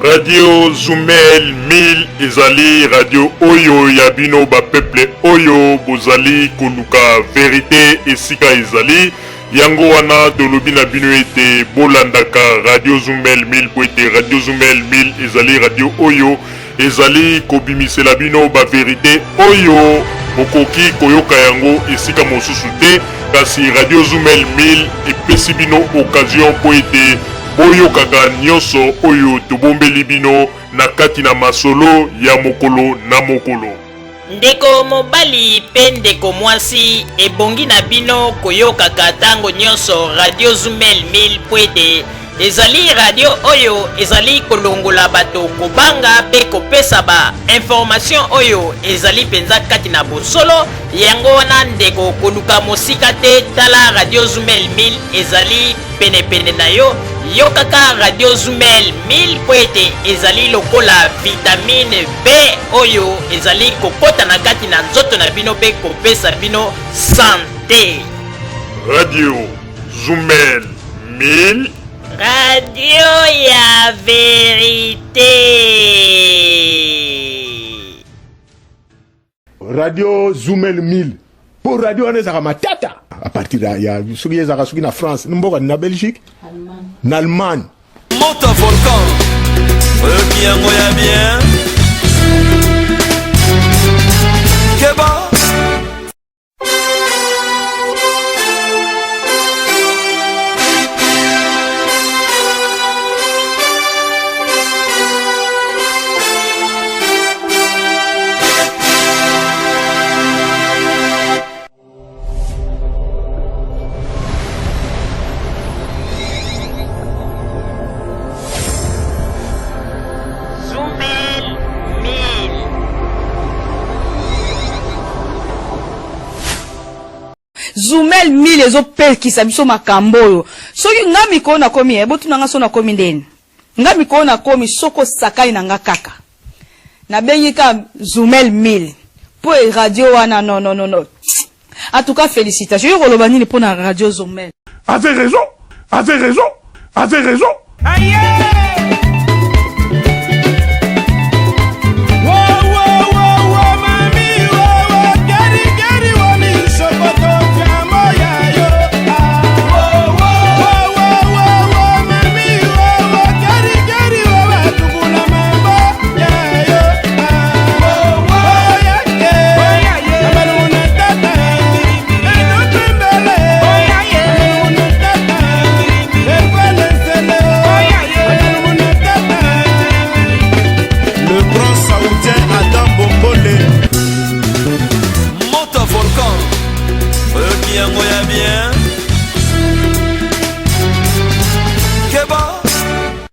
Radio Zumel 1000 ezali radio oyo ya bino ba peuple oyo bozali koluka vérité esika ezali yango wana tolobi na bino ete bolandaka Radio Zumel 1000 po ete Radio Zumel 1000 ezali radio oyo ezali kobimisela bino ba vérité oyo bokoki koyoka yango esika mosusu te kasi Radio Zumel 1000 epesi bino occasion po ete boyokaka nyonso oyo tobombeli bino na kati na masolo ya mokolo na mokolo. Ndeko mobali pe ndeko mwasi ebongi na bino koyokaka tango nyonso Radio Zumel 1000 po ete ezali radio oyo ezali kolongola bato kobanga pe kopesa ba information oyo ezali penza kati na bosolo yango wana ndeko koluka mosika te tala Radio Zumel 1000 ezali pene na yo yokaka Radio Zumel 1000 po ete ezali lokola vitamine B oyo ezali kokota na kati na nzoto na bino pe kopesa bino santé. Radio Zumel 1000 Radio ya vérité. Radio Zumel 1000 pour radio anezaka matata à partir ya soki ezaka soki na France mboka na Belgique na Allemagne Moto volcan qui yango ya bien Keba Zumel 1000 ezopekisa biso makambo oyo soki nga mikolo na komi ebotu nanga so na komi ndeni nga mikolo na komi soko sakai na nga kaka na bengi ka Zumel 1000 po radio wana non en tout cas félicitations yo koloba nini po na Radio Zumel. Avez raison aïe.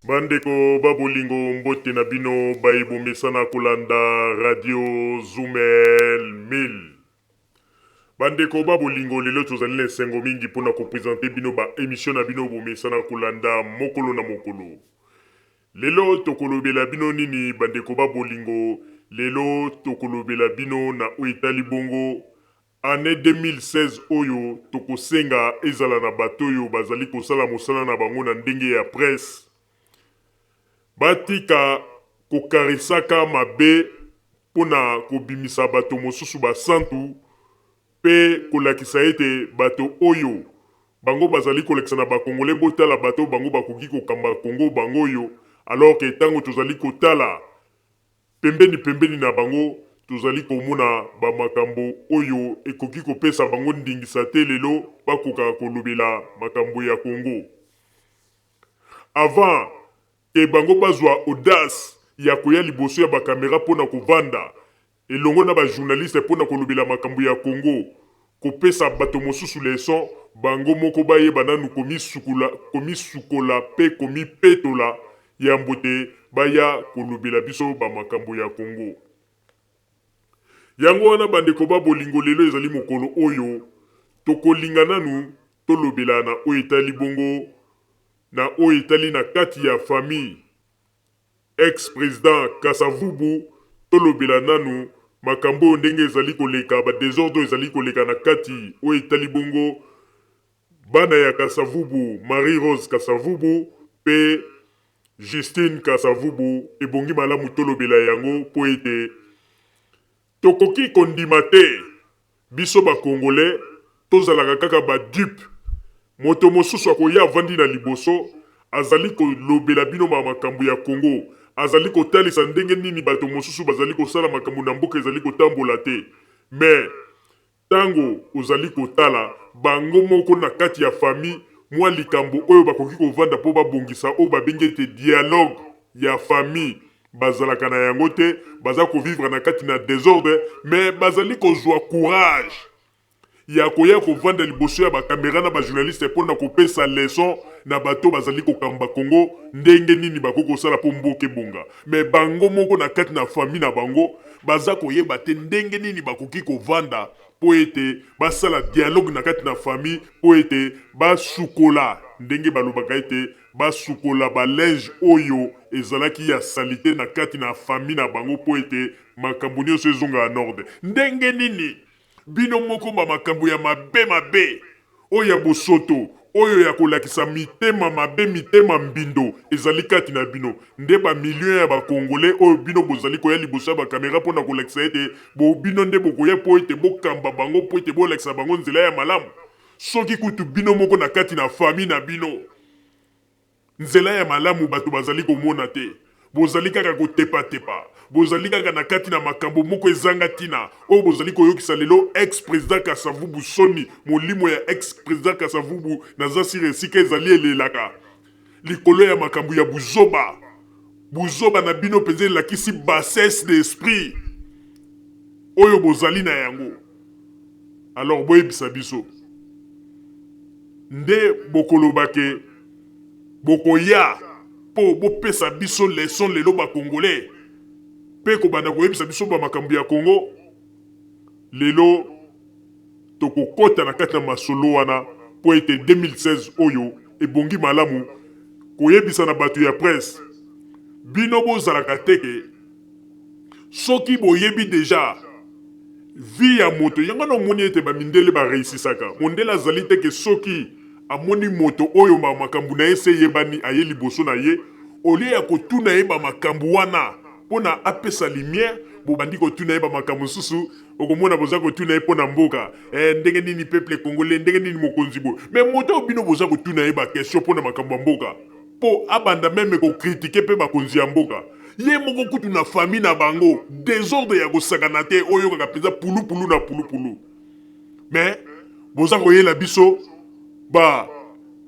Bandeko babolingo mbote na bino baibomesana kolanda Radio Zumel 1000. Bandeko babolingo lelo tozali na esengo mingi mpona kopresente bino ba émission na bino bomesana kolanda mokolo na mokolo. Lelo tokolobela bino nini bandeko babolingo lelo tokolobela bino na oitali bongo année 2016 oyo tokosenga ezala na bato oyo bazali kosala mosala na bango na ndenge ya presse. Batika kokarisaka mabe pona kobimisa bato mosusu basantu pe kolakisa ete bato oyo bango bazali kolekisa na bakongole botala bato bango bakoki kokamba Kongo bango oyo alors que tango tozali kotala pembeni na bango tozali komona bamakambo oyo ekoki kopesa bango ndingisa te lelo bakoka kolobela makambo ya Kongo avant ke bango bazwa audace ya koya liboso ya bakamera pona kovanda elongo na bajournaliste pona kolobela makambo ya Kongo kopesa bato mosusu leson bango moko bayeba nanu komisukola pe komipetola ya mbote baya kolobela biso bamakambo ya Kongo. Yango wana bandeko babolingo lelo ezali mokolo oyo tokolinga nanu tolobela na oyo etali bongo na oyo etali na kati ya famille ex-président Kasavubu tolobela nanu makambo ndenge ezali koleka ba désordre ezali koleka na kati oyo etali bongo bana ya Kasavubu Marie Rose Kasavubu pe Justine Kasavubu ebongi malamu tolobela yango po ete tokoki kondima te biso bakongole tozalaka kaka badupe. Moto mosusu akoya avandi na liboso azali kolobela bino makambo ya Congo, azali kotalisa ndenge nini bato mosusu bazali kosala makambo na mboka ezali kotambola te. Mais tango ozali kotala bango moko na kati ya famille mwa likambo oyo bakoki kovanda po babongisa oyo babengi ete dialogue ya famille bazalaka na yango te, baza kovivre na kati na désordre, mais bazali kozwa courage ya koya kovanda liboso ya bakamera na bajournaliste mpo na kopesa leson na bato bazali kokamba Congo ndenge nini bakoki kosala po mboka ebonga. Mais bango moko na kati na famille na bango baza koyeba te ndenge nini bakoki kovanda po ete basala dialogue na kati na famille po ete basukola ndenge balobaka ete basukola balinge oyo ezalaki ya salite na kati na famille na bango po ete makambo nyonso ezonga na ordre. Ndenge nini bino moko makambo ya mabe oyo ya bosoto oyo ya kolakisa mitema mabe mitema mbindo ezali kati na bino nde bamilio ya bakongole oyo bino bozali koya liboso ya bakamera mpo na kolakisa ete bino nde bokoya po ete bokamba bango po ete bolakisa bango nzela ya malamu. Soki kutu bino moko na kati na famille na bino nzela ya malamu bato bazali komona te, bozali kaka kotepa-tepa, bozali kaka na kati na makambo moko ezanga tina oyo bozali koyokisa lelo ex-président Kasavubu soni molimo ya ex-président Kasavubu naza sire esika ezali elelaka likolo ya makambo ya buzoba na bino penze elakisi bassesse d'esprit oyo bozali na yango. Alors boyebisa biso nde bokolobake bokoya po bopesa biso leson lelo bakongole pe kobanda koyebisa biso makambo ya Congo lelo tokokota na kati na masolo wana po ete 2016 oyo ebongi malamu koyebisa na bato ya presse bino bozalaka teke soki boyebi deja vi ya moto yango na omoni ete bamindele bareisisaka mondele azali teke soki amoni moto oyo makambo na ye se yebani aye liboso na ye olie ya kotuna ye makambo wana pona apesa lumière bobandi kotuna ye makambo susu okomona boza kotuna ye pona mboka ndenge nini peuple congolais ndenge nini mokonzi bo. Mais moto obino boza kotuna ye question pona makambo mboka po abanda meme ko critiquer pe bakonzi ya mboka ye moko kutu na famille na bango désordre ya kosakana te oyo kaka penza pulu na pulu. Mais boza koyela biso ba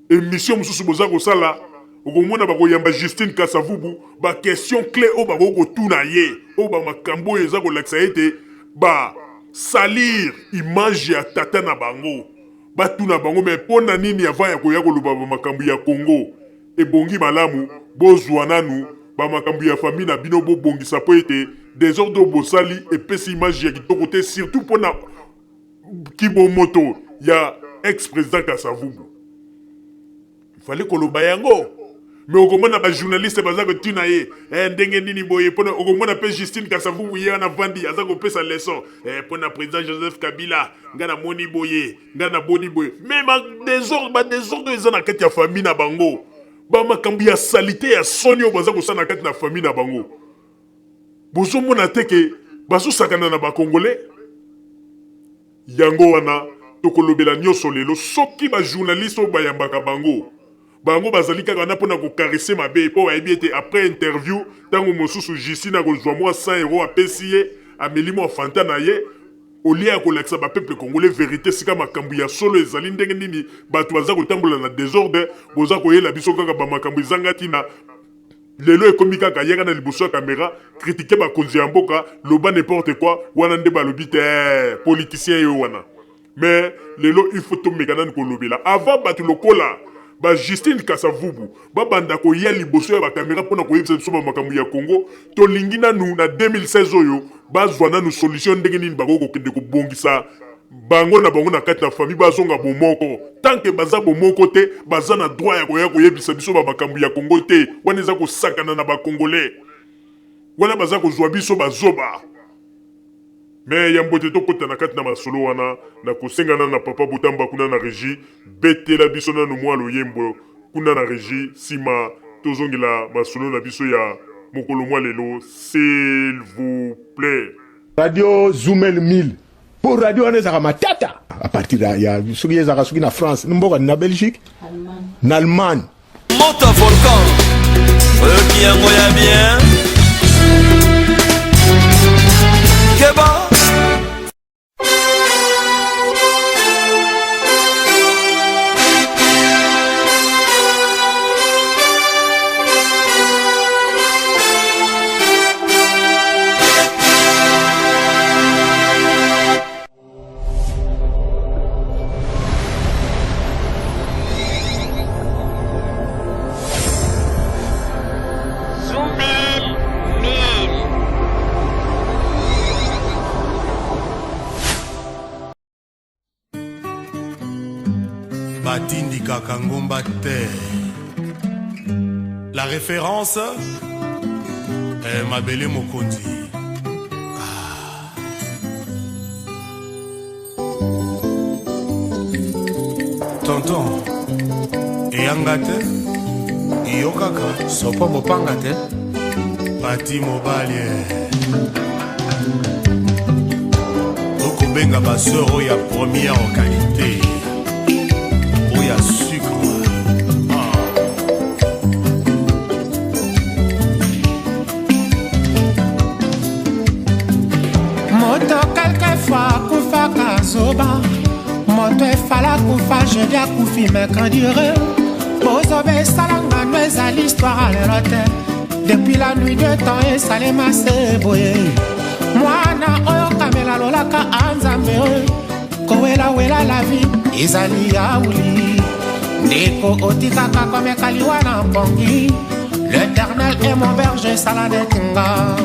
émission mususu boza kosala okomona bakoyamba Justine Kasavubu ba question clé o bako kotuna ye o ba makambo eza kolakisa ete ba salir image ya tata na bango batuna bango. Mais pona nini avant ya koya koloba ba makambo ya Congo ebongi malamu bozwa nanu ba makambo ya famille na bino bobongisa po ete désordre bosali epesi image ya kitoko te, surtout pona kibomoto ya ex-président Kasavubu. Fallait koloba yango. Mais okomona ba journaliste baza kotina ye ndenge nini boye pona okomona pe Justine Kasavubu ye na vandi aza kopesa leçon pona président Joseph Kabila ngana moni boye ngana boni boye. Même désordre eza na kati ya famille na bango ba makambo ya salité ya sonio baza kosala na kati na famille na bango bozomona teke bazosakana na bakongole yango wana tokolobela nyonso lelo soki ba journaliste oyo bayambaka bango bazali kaka na mpona kokarese mabe po bayebi ete après interview ntango mosusu Justine akozwa mwa 100 € apesi ye ameli mwa fanta na ye olie ya kolakisa bapeuple congolais vérité sika makambo ya solo ezali ndenge nini bato baza kotambola na désordre boza koyela biso kaka bamakambo ezanga ntina lelo ekomi kaka yaka na liboso ya kamera kritike bakonzi ya mboka loba n'importe quoi wana nde balobi te politicien yo wana. Mais lelo il faut tomeka nani kolobela avant bato lokola ba Justine Kasavubu babanda koya liboso ya bakamera mpona koyebisa biso makambo ya Congo tolingi nanu na 2016 oyo bazwa nanu solution ndenge nini bakokende kobongisa bango na kati na famille bazonga bomoko tant que baza bomoko te baza na droit ya koya koyebisa biso makambo ya Congo te wana eza kosakana na bakongolais wana baza kozwa biso bazoba. Mais yambote tokota na kati na masolo wana na kosengana na papa Butamba kuna na régie betela biso na no mwa loyembo kuna na régie sima tozongela masolo na biso ya mokolo mwa lelo, s'il vous plaît. Radio Zoomel 1000 pour radio wana ezaka matata à partir ya soki ezaka soki na France mboka na Belgique na Allemagne Moto Volcan qui yango ya bien Keba Batindi Kakangomba Terre. La référence est Mabele Mokondi. Tonton, Eyangate, Iyokaka, Sopo Mopangate, Pati Mobalie. Okobenga basoro ya première qualité. Ya sucre. Moto quelquefois kufa kazoba. Moto efala kufa jeudi akufi mercredi. Bozobe salanga nweza l'histoire à l'érote. Depuis la nuit de temps et salema seboye. Mwana oyo kamela lolaka anzambe. Kowela wela la vie ezali ya uli. Ndeko otikaka kome kaliwa na mpongi. L'Éternel est mon berger salade tinga.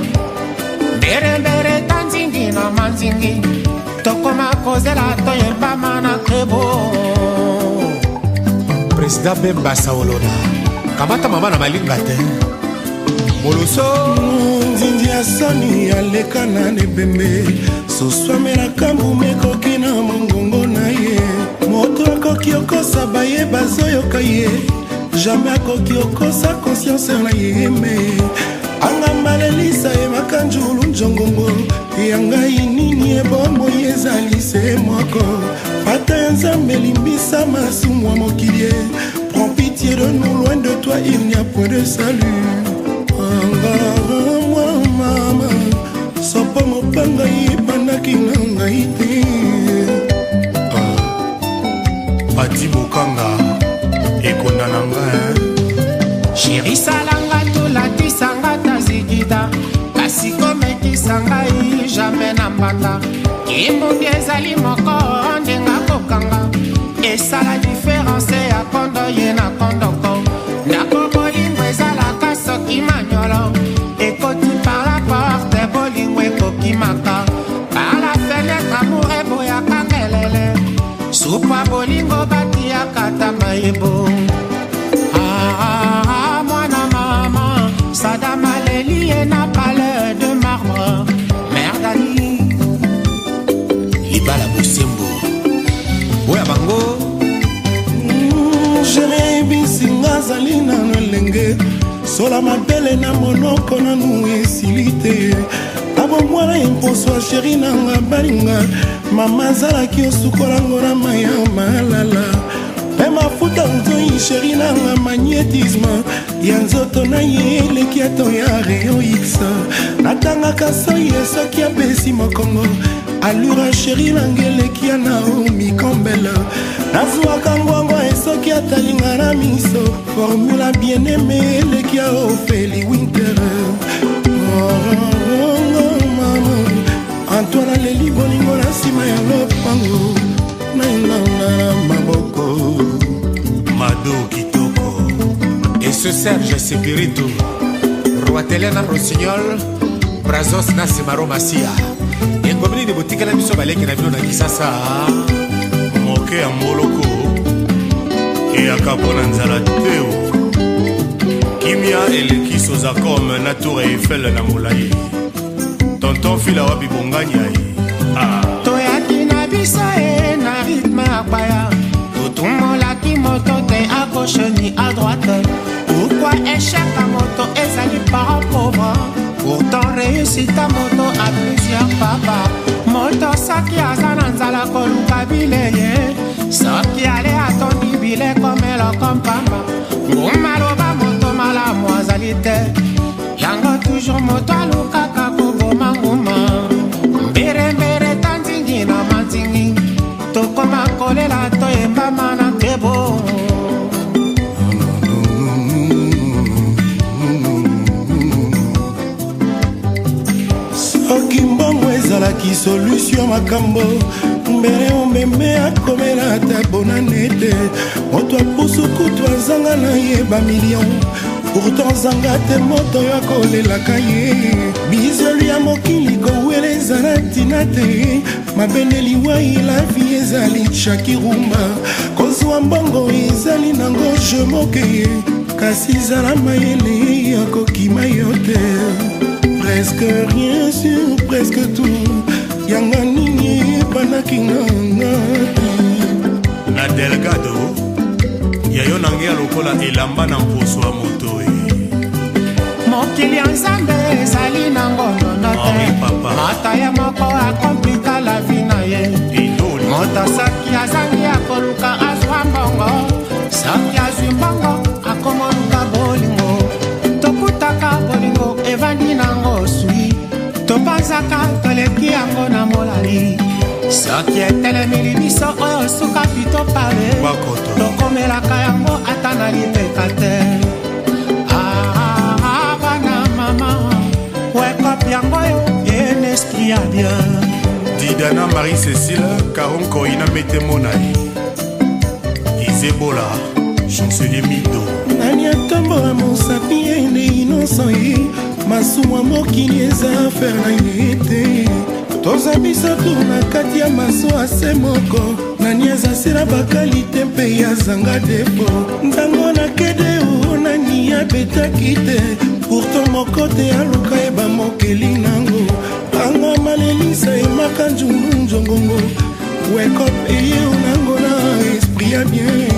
Mbere mbere tanzingi na manzingi. Tokoma kozela toyemba mana krebo. Président Bemba Saolola kamata mama na malinga te Moloso Nzinzi ya soni aleka na nebembe. Soswamela kambu mekoki na mongongo na ye. Moto akoki okosa baye bazoyoka ye. Jamais akoki okosa conscience na ye me. Anga malelisa ye makanjulu njongongo. Yangai nini ebombo yezali se moko. Pata ya nzambe limbisa masumwa mokilie. Prends pitié de nous, loin de toi il n'y a point de salut. Anga moi mama. Sopo mopanga yipandaki na ngai te. Pati Bokanga ekonda na nga Chéri salanga tolatisanga tazikita. Kasi komekisa ngai jamais na mbanda. Kimbungi ezali moko ndenga kokanga. Esala différence ya kondo ye na kondoko. Ndako bolingo ezalaka soki manyolo. Ekoti par la porte bolingo ekokimaka. Par la fenêtre amour eboyaka kelele. Supa bolingo batiaka tamayebo. Mwana mama Sadama Leli na palais de marbre. Merdali Libala Bosembo Oya bango Jere bisinga zali na lenge. Sola mabele na monoko na nu esilite. Abo mwana imposo chéri na nga balinga. Mama zalaki osukolango na maya malala. Pe mafuta nzoi chéri na nga magnétisme. Ya nzoto na ye eleki ato ya rayon X. Natangaka soi esoki apesi mokongo. Allura chéri nangeleki ya Naomi Campbell. Nazwaka ngwango esoki atalinga na miso. Formula bien aimé eleki ya Ophélie Winter. Mama Antoine Leli bolingo na sima ya lopango. Na maboko Mado Kitoko et ce Serge Sepirito Roatelena Rossignol Brazos Nasimaro Masia Engomini de boutique na biso baleki na bino na kisasa Moke ya Moloko et akapona nzala teo Kimia eleki soza comme na tour Eiffel na molai Tonton fila wapi bongani ai toyaki na biso na rythme akbaya. Totumolaki moto te à gauche ni à droite. Pourquoi fois échec à moto ezali parent pauvre. Pourtant réussite à moto à plusieurs papas. Moto soki aza na nzala koluka bileye, soki ale atondi bile komelo kompamba. Nguma loba moto malamu azali te, yango toujours moto alukaka koboma nguma. Mbere mbere tanzingi na manzingi, tokoma kolela toyemba mana tebo. soki mbongo ezalaki solution makambo mbele omeme akomela ata bonane te moto apusu kutu azanga na ye bamillion pourtant zanga te moto oyo akolelaka ye bizelu ya mokili kowela ezala ntina te mabendeli wai lavi ezali chakirumba kozwa mbongo ezali nango je moke kasi ezala mayele akokima yo te presque rien sur presque tout yanga nini panakinganga na delgado yayo nange ya lokola elamba na mposo ya moto mokili ya nzambe ezali na ngonono te mata ye moko akomplika la vi na ye moto soki azangi akoluka azwa mbongo soki azwi mbongo akomoluka bolingo tokutaka bolingo evandi nango sui topanzaka toleki yango na molali soki etelemeli biso oyo suka pito pale tokomelaka yango ata na lipeka te bana mama wekop yango yo en esprit ya bien didana Marie-Cécile Karonko ina mete monai Izebola chancelier Mido nani atombola mosapi ene innocent ye masuwa mokili eza affaire na ye te toza biso tu na kati ya maso ase moko nani ezasila bakalite mpe yazanga depo ntango na kede o nani abetaki te pourtant moko te aluka eba mokeli nango anga malelisa emaka njungu njongongo wekop eye onango na esprit ya bien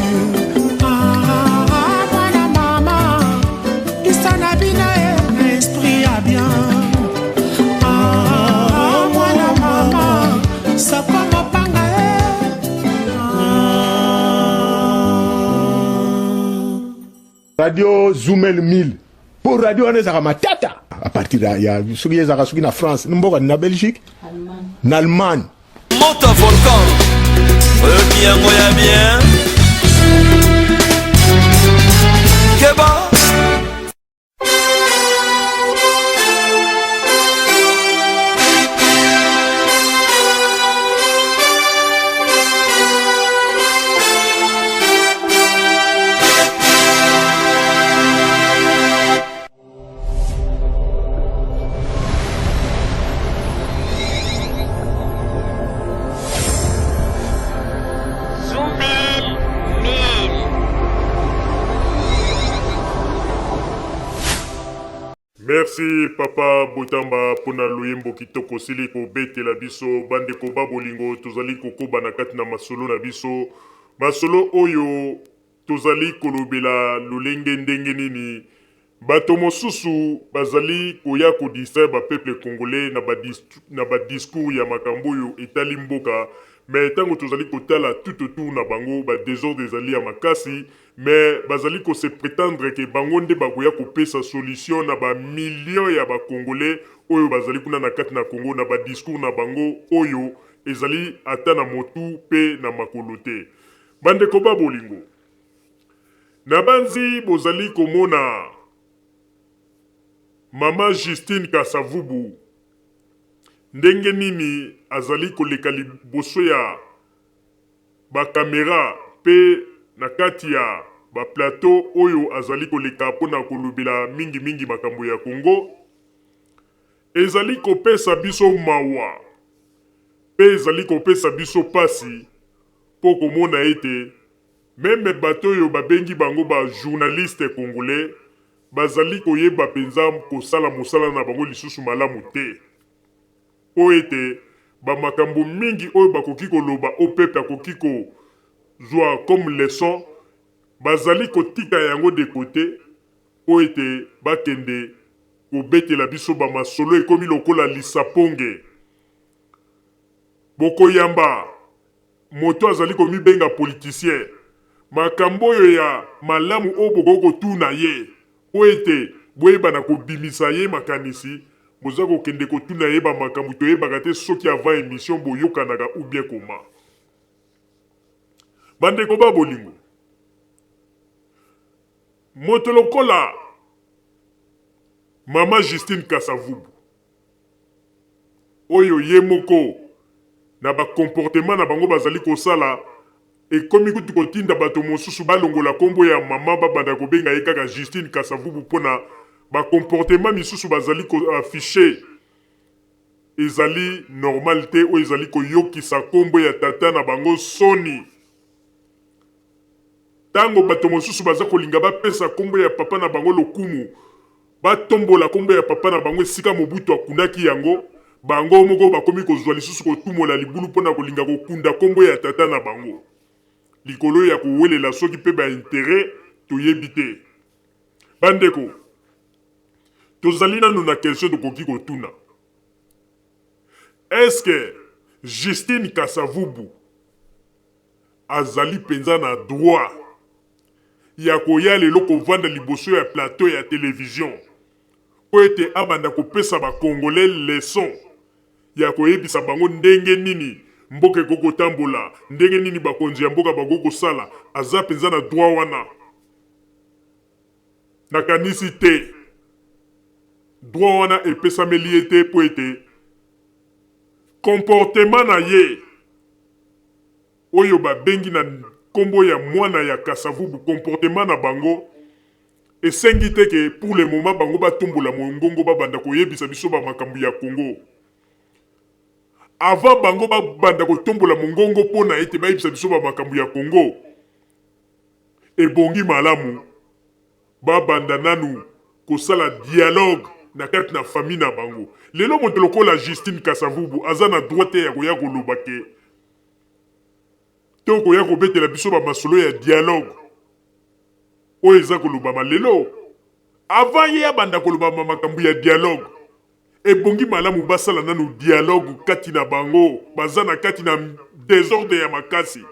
radio Zoumel 1000 pour radio wana ezaka matata à partir ya soki ezaka soki na France mboka na Belgique na Allemagne Moto volcan oyo kiyango ya bien Keba Merci papa Botamba pona luyembo kitoko sili ko betela biso bande ko babolingo tozali kokoba na kati na masolo na biso masolo oyo tozali kolobela lolenge ndenge nini bato mosusu bazali koya ko distraire ba peuple congolais na ba discours ya makambo oyo etali mboka mais tango tozali kotala tout autour na bango ba désordre ezali ya makasi mais bazali ko se prétendre que bango nde bakoya kopesa solution na ba millions ya ba congolais oyo bazali kuna na kati na Congo na ba discours na bango oyo ezali ata na motu pe na makolo te bande ko babolingo na banzi bozali komona Mama Justine Kasavubu ndenge nini azali koleka liboso ya ba kamera pe na kati ya ba plateau oyo azali koleka pona kolobela mingi makambo ya Congo ezali kopesa biso mawa pe ezali kopesa biso pasi po komona ete meme bato oyo babengi bango ba journaliste congolais bazali koyeba penza kosala mosala na bango lisusu malamu te po ete bamakambo mingi oyo bakoki koloba o peuple akoki kozwa comme leçon bazali kotika yango de côté po ete bakende kobetela biso bamasolo ekomi lokola lisaponge. Bokoyamba moto azali komibenga politicien. Makambo oyo ya malamu oyo bokokotuna ye po ete boyebana kobimisa ye makanisi, boza kokende kotuna ye bamakambo toyebaka te soki avant émission boyokanaka ou bien koma. Bandeko ba bolingo, moto lokola Mama Justine Kasavubu oyo ye moko na ba comportement na bango bazali kosala ekomi kutu kotinda bato mosusu balongola kombo ya mama babanda kobenga ye kaka Justine Kasavubu mpona ba comportement misusu bazali ko affiché ezali normal te o ezali koyokisa kombo ya tata na bango soni. Tango bato mosusu baza kolinga bapesa kombo ya papa na bango lokumu, batombola kombo ya papa na bango esika Mobutu akundaki yango, bango moko bakomi kozwa lisusu kotumola libulu mpona kolinga kokunda kombo ya tata na bango. Likolo ya kowelela soki pe ba intérêt toyebi te. Bandeko, tozali nanu na question tokoki kotuna. Est-ce que Justine Kasavubu azali penza na droit ya koya lelo kovanda liboso ya plateau ya télévision po ete abanda kopesa bakongolais leçon ya koyebisa bango ndenge nini mboka ekokotambola, ndenge nini bakonzi ya mboka bakokosala? Aza penza na droit wana? Nakanisi te. Droit wana epesameli ye te po ete comportement na ye oyo babengi na kombo ya mwana ya Kasavubu, comportement na bango esengi te ke pour le moment bango batombola mongongo babanda koyebisa biso bamakambo ya Congo. Avant bango babanda kotombola mongongo pona ete bayebisa biso bamakambo ya Congo, ebongi malamu babanda nanu kosala dialogue na kati na famille na bango. Lelo moto lokola Justine Kasavubu aza na droit ya koya koloba ke to koya kobetela biso bamasolo ya dialogue oyo eza kolobama lelo. Avant ye abanda kolobama makambo ya dialogue, ebongi malamu basala nanu dialogue kati na bango, baza na kati na désordre ya makasi.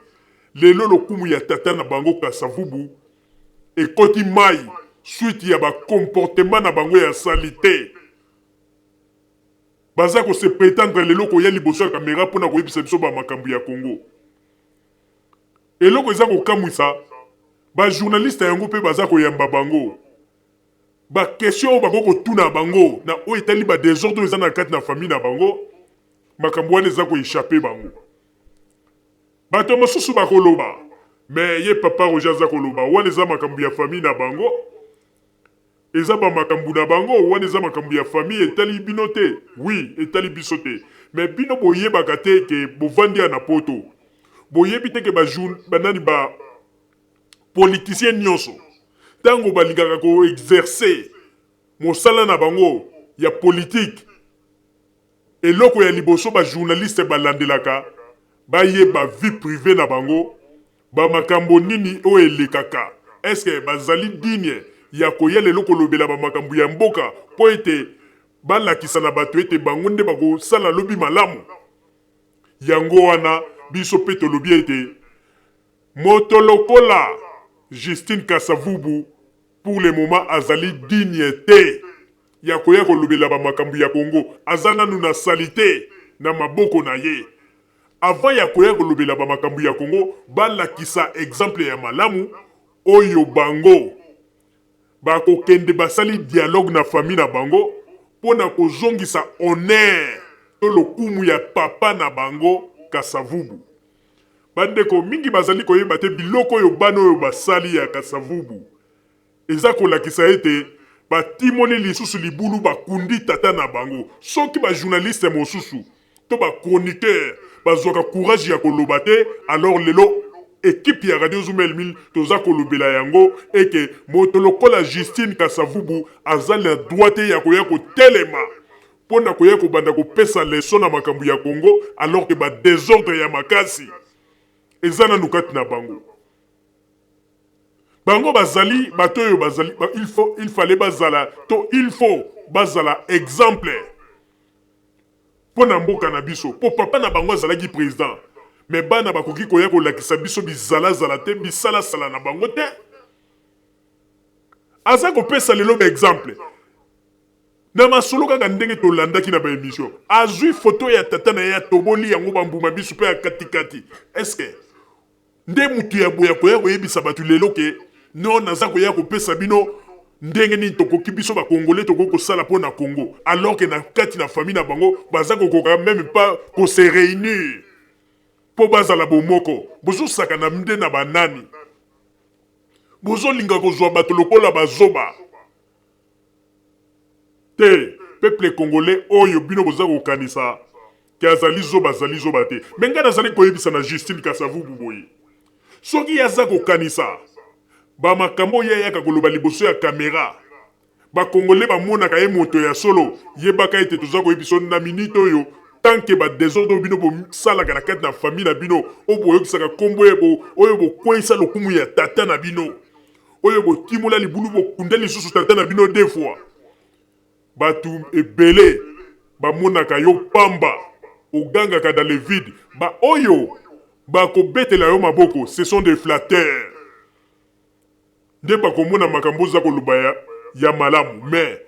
Lelo lokumu ya tata na bango Kasavubu ekoti mai suite ya ba comportement na bango ya salite. Baza ko se prétendre lelo ko ya liboso ya caméra pona ko yebisa biso ba makambo ya Congo. Eloko eza ko kamwisa ba journaliste yango pe baza ko yamba bango. Ba question ba ko tuna bango na o etali ba désordre eza na kati na famille na bango, makambo wana eza ko échapper bango. Bato mosusu ba koloba, mais ye papa Roger za koloba wana eza makambo ya famille na bango. Eza ba makambu na bango wana eza makambu ya famille etali bino te. Oui, etali biso te. Mais bino boyebaka te ke bovandi na poto. Boyebi te ke banani ba politicien nyonso tango balingaka ko exercer mosala na bango ya politique, eloko ya liboso ba journaliste balandelaka bayeba vie privée na bango, ba makambo nini o elekaka. Est-ce que bazali digne ya koya lelo kolobela ba makambo ya mboka po ete balakisa na bato ete bango nde bakosala lobi malamu? Yango wana biso pe tolobi ete moto lokola Justine Kasavubu pour le moment azali digne te ya koya kolobela ba makambo ya Congo. Aza nanu na salite na maboko na ye. Avant ya koya kolobela ba makambo ya Congo, balakisa exemple ya malamu oyo bango bakokende basali dialogue na famille na bango pona kozongisa honneur to lokumu ya papa na bango Kasavubu. Bandeko mingi bazali koyeba te biloko oyo bana oyo basali ya Kasavubu eza kolakisa ete batimoli lisusu libulu bakundi tata na bango. Soki ba journaliste mosusu to ba chroniqueur bazwaka courage ya koloba te, alors lelo équipe ya Radio Zumel 1000 toza kolobela yango eke moto lokola Justine Kasavubu azali na droit ya koya kotelema pona koya kobanda kopesa leso na makambo ya Congo, alors que ba désordre ya makasi eza na nukati na bango. bango bazali bato oyo bazali il fallait bazala to il faut bazala exemple mpo na mboka na biso mpo papa na bango azalaki président me bana bakoki koya kolakisa biso bizalazala te bisalasala na bango te aza kopesa lelo baexemple na masolo kaka ndenge tolandaki na baémission azwi foto ya tata na ye atoboli yango bambuma biso mpe ya katikati eske nde mutu ya boya koya koyebisa bato lelo ke no naza koya kopesa bino ndenge nini tokoki biso bakongole tokoki kosala mpo na Congo alors ke na kati na famille na bango baza kokoka même pas kose réunir mpo bazala bomoko bozosaka na nde na banani bozolinga kozwa bato lokola bazoba te peuple congolais oyo bino boza kokanisa ke azali zoba te me ngai nazali koyebisa na Justine Kasavubu boye soki aza kokanisa bamakambo oyo ayaka koloba liboso ya kamera bakongole bamonaka ye moto ya solo yebaka ete toza koyebiso na minute oyo tanke badesordre bino bosalaka na kati na famille na bino oyo boyokisaka kombo oyo bokweyisa lokumu ya tata na bino oyo botimola libulu bokunda lisusu tata na bino deux fois batu ebele bamonaka yo pamba ogangaka dans le vide ba oyo bakobetela yo maboko ce sont des flatteurs nde bakomona makambo za koloba ya malamu mais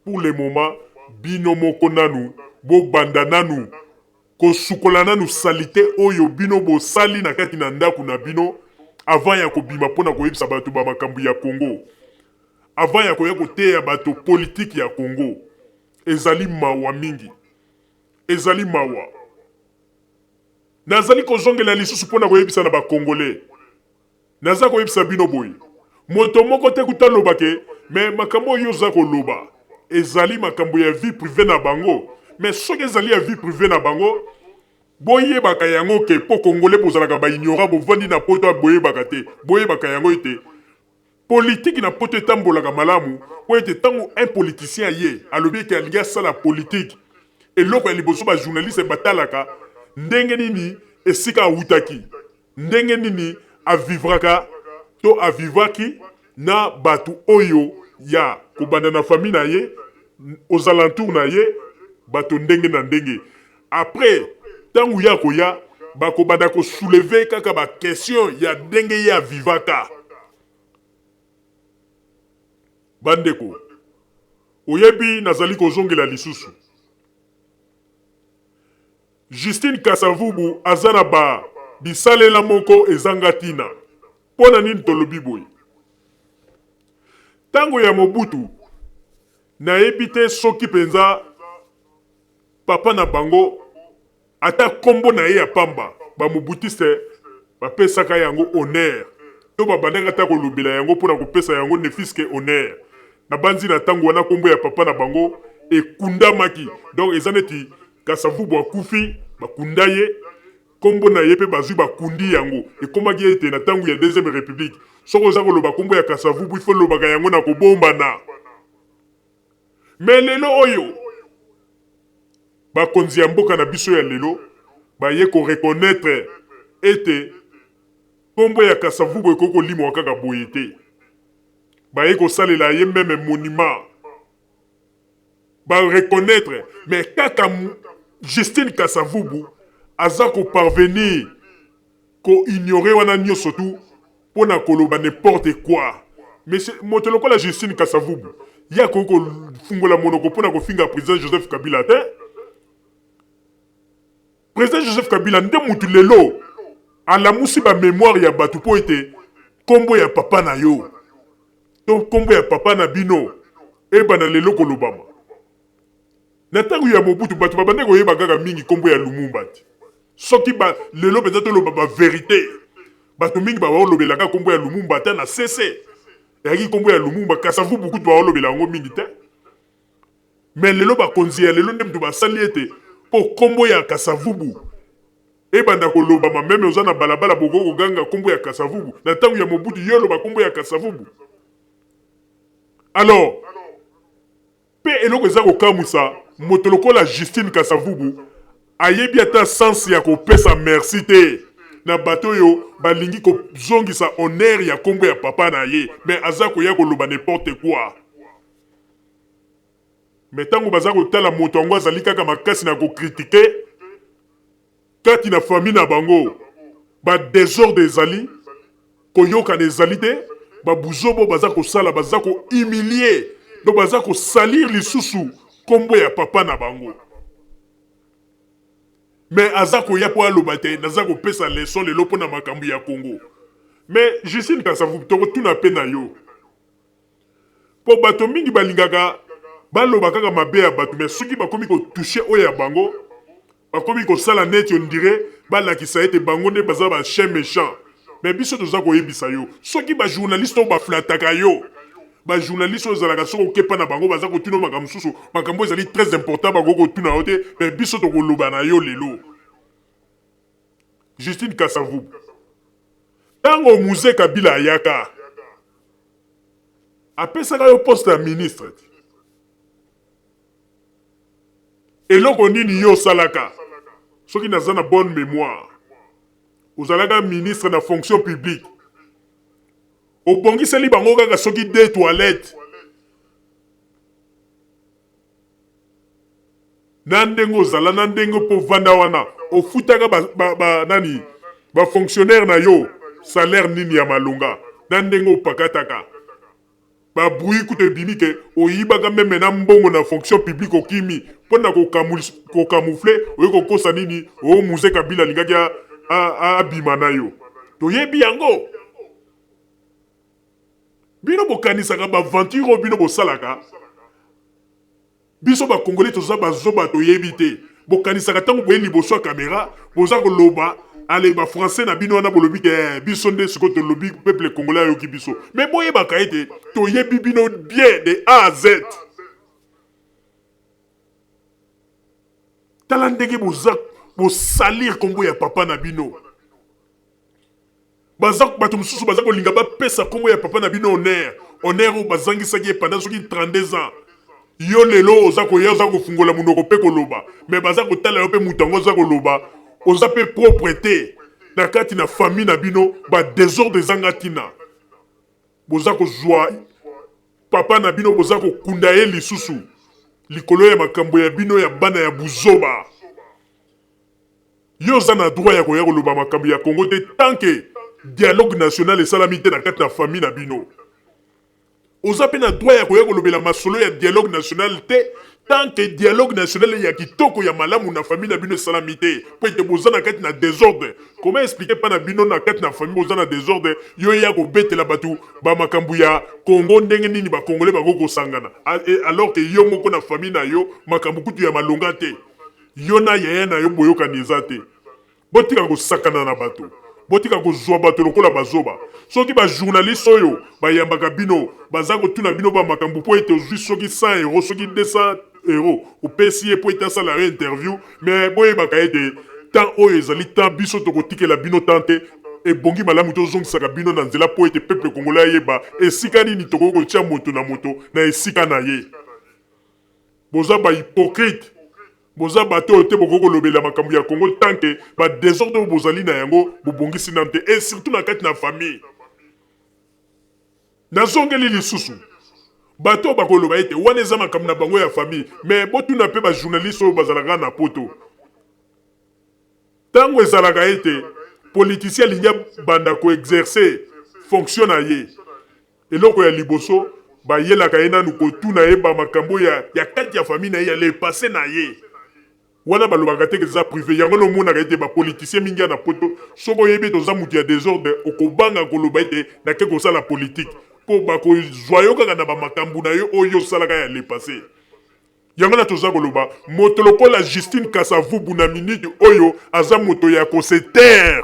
pour le moment bino moko nanu bobanda nanu kosukola nanu salite oyo bino bosali na kati na ndako na bino avant ya kobima mpona koyebisa bato bamakambo ya Congo avant ya koya koteya bato politiki ya Congo ezali mawa mingi ezali mawa nazali kozongela lisusu mpona koyebisa na bakongole naza koyebisa bino boye moto moko te kutaloba ke me makambo oyo oza koloba ezali makambo ya vie privée na bango me soki ezali ya vie privée na bango boyebaka yango ke po kongole bozalaka baignora bovandi na poto boyebaka te boyebaka yango ete politiki na poto etambolaka malamu po ete ntango un politicien ye alobi ete alingi asala politiki eloko ya liboso bajournaliste batalaka ndenge nini esika awutaki ndenge nini avivraka to avivaki na batu oyo ya kobanda na famille na ye aux alentours na ye bato ndenge na ndenge après tangu ya koya bakobanda kosouleve kaka bakestion ya ndenge ye avivaka bandeko oyebi nazali kozongela lisusu Justine Kasavubu aza na ba bisalela moko ezanga tina pona nini tolobi boye tango ya Mobutu nayebi te soki penza papa na bango ata kombo na ye ya pamba bamobutiste bapesaka yango honneur to babandaka ta kolobela yango mpona kopesa yango ne fiske honneur na banzi na tango wana kombo ya papa na bango ekundamaki donc eza neti Kasavubu akufi bakunda ye kombo na ye pe bazwi bakundi yango ekomaki ete na tango ya deuxième république soko oza koloba kombo ya Kasavubu ifo lobaka yango na kobombana me lelo oyo bakonzi ya mboka na biso ya lelo baye korekonetre ete kombo ya Kasavubu ekoki kolimwa kaka boye te baye kosalela ye meme monument barekonetre me kaka Justine Kasavubu aza koparvenir ko-ignorer wana nyonso tu mpona koloba n'importe quoi mais moto lokola Justine Kasavubu ya koki kofungola monoko mpona kofinga président Joseph Kabila te président Joseph Kabila nde mutu lelo alamusi bamémoire ya bato mpo ete kombo ya papa na yo to kombo ya papa na bino ebana lelo kolobama na ntango ya Mobutu bato babande koyeba kaka mingi kombo ya Lumumba te soki lelo mpenza toloba baverité bato mingi baolobelaka kombo ya Lumumba te na cc eyaki kombo ya Lumumba Kasavubu kutu baolobela yango mingi te me lelo bakonzi ya lelo nde mutu basali ete mpo kombo ya Kasavubu ebanda kolobama meme oza na balabala boko koganga kombo ya Kasavubu na ntango ya Mobutu yo oloba kombo ya Kasavubu alors pe eloko eza kokamwisa moto lokola Justine Kasavubu ayebi ata sens ya kopesa merci te na bato yo balingi kozongisa honneur ya kombo ya papa na ye mais aza koya koloba n'importe quoi. Mais tango baza kotala moto yango azali kaka makasi na kokritike kati na famille na bango ba désordre ezali koyokana ezali te babuzobo baza kosala baza kohumilier donc baza kosalir lisusu kombo ya papa na bango. Mais aza koya po aloba te naza kopesa leçon lelo mpo na makambo ya Congo. Mais Justine Kasavubu tokotuna mpe na yo po bato mingi balingaka baloba kaka mabe ya bato mais soki bakomi kotouche oyo ya bango bakomi kosala neti on dirait balakisa ete bango nde baza ba chien méchant. Mais biso toza koyebisa yo soki bajournaliste oyo baflataka yo bajournaliste oyo ezalaka soki okepa na bango baza kotuna makambo mosusu makambo ezali très important bango kotuna yo te mais biso tokoloba na yo lelo. Justine Kasavubu ntango Musée Kabila ayaka apesaka yo poste ya ministre eloko nini yo osalaka soki naza na bonne mémoire ozalaka ministre na fonction publique obongiseli bango kaka soki de toilette na ndenge ozala na ndenge mpo vanda wana ofutaka nani bafonctionnaire na yo salaire nini ya malonga na ndenge opakataka babruyi kutu ebimi ke oyibaka meme na mbongo na fonction publique okimi mpo na kokamufle oye kokosa nini o Musée Kabila alingaki abima na yo toyebi yango. Bino bokanisaka baventure oyo bino bosalaka biso bakongole toza bazoba toyebi te bokanisaka ntango boye liboso ya kamera boza koloba ale bafrançais na bino wana bolobi ke biso nde sikoyo tolobi peuple congolais ayoki biso mais boyebaka ete toyebi bino bien de A à Z. Tala ndenge boza bosalir kombo ya papa na bino bato mosusu baza kolinga bapesa kombo ya papa na bino honneur oyo bazangisaki pendant soki 32 ans yo lelo oza koya oza kofungola monoko mpe koloba mais baza kotala yo mpe moto yango oza koloba oza mpe propre te na kati na famille na bino badésordre ezanga ntina boza kozwa papa na bino boza kokunda ye lisusu likolo ya makambo ya bino ya bana ya buzoba. Yo oza na droit ya koya koloba makambo ya Congo te tant que dialogue national esalami te na kati na famille na bino. Oza pe na droit ya koya kolobela masolo ya dialogue national te tant que dialogue national ya kitoko ya malamu na famille na bino esalami te po ete boza na kati na désordre. Comment expliquer pa na bino na kati na famille boza na désordre yo ya kobetela bato bamakambo ya Congo ndenge nini bakongole bakokosangana alors que yo moko na famille na yo makambo kutu ya malonga te yo na yaya na yo boyokani eza te botika kosakana na bato botika kozwa bato lokola bazoba soki bajournaliste oyo bayambaka bino baza kotuna bino bamakambo po ete ozwi soki 100 euros soki 200 euros opesi ye po ete asala yo interview mais boyebaka ete temps oyo ezali temps biso tokotikela bino temps te ebongi malamu tozongisaka bino na nzela po ete peuple congolais ayeba esika nini tokoki kotia moto na esika na ye. Boza bahypocrite boza bato oyo te bokoki kolobela makambo ya Congo tant que badésordre bozali na yango bobongisi nanu te et surtout na kati na famille. Nazongeli lisusu bato bakoloba ete wana eza makambo na bango ya famille mais botuna mpe bajournaliste oyo bazalaka na poto ntango ezalaka ete politicien alingi banda koexerce fonction na ye eloko ya liboso bayelaka ye nanu kotuna ye bamakambo ya kati ya famille na ye ya lepase na ye wana balobaka te eza privé yango nomonaka ete bapoliticien mingi ya na poto soki oyebi ete oza moto ya désordre okobanga koloba ete nake kosala politike mpo bakozwa yo kaka na bamakambo na yo oyo osalaka ya lepase. Yango na toza koloba moto lokola Justine Kasavubu na minute oyo aza moto ya kosetere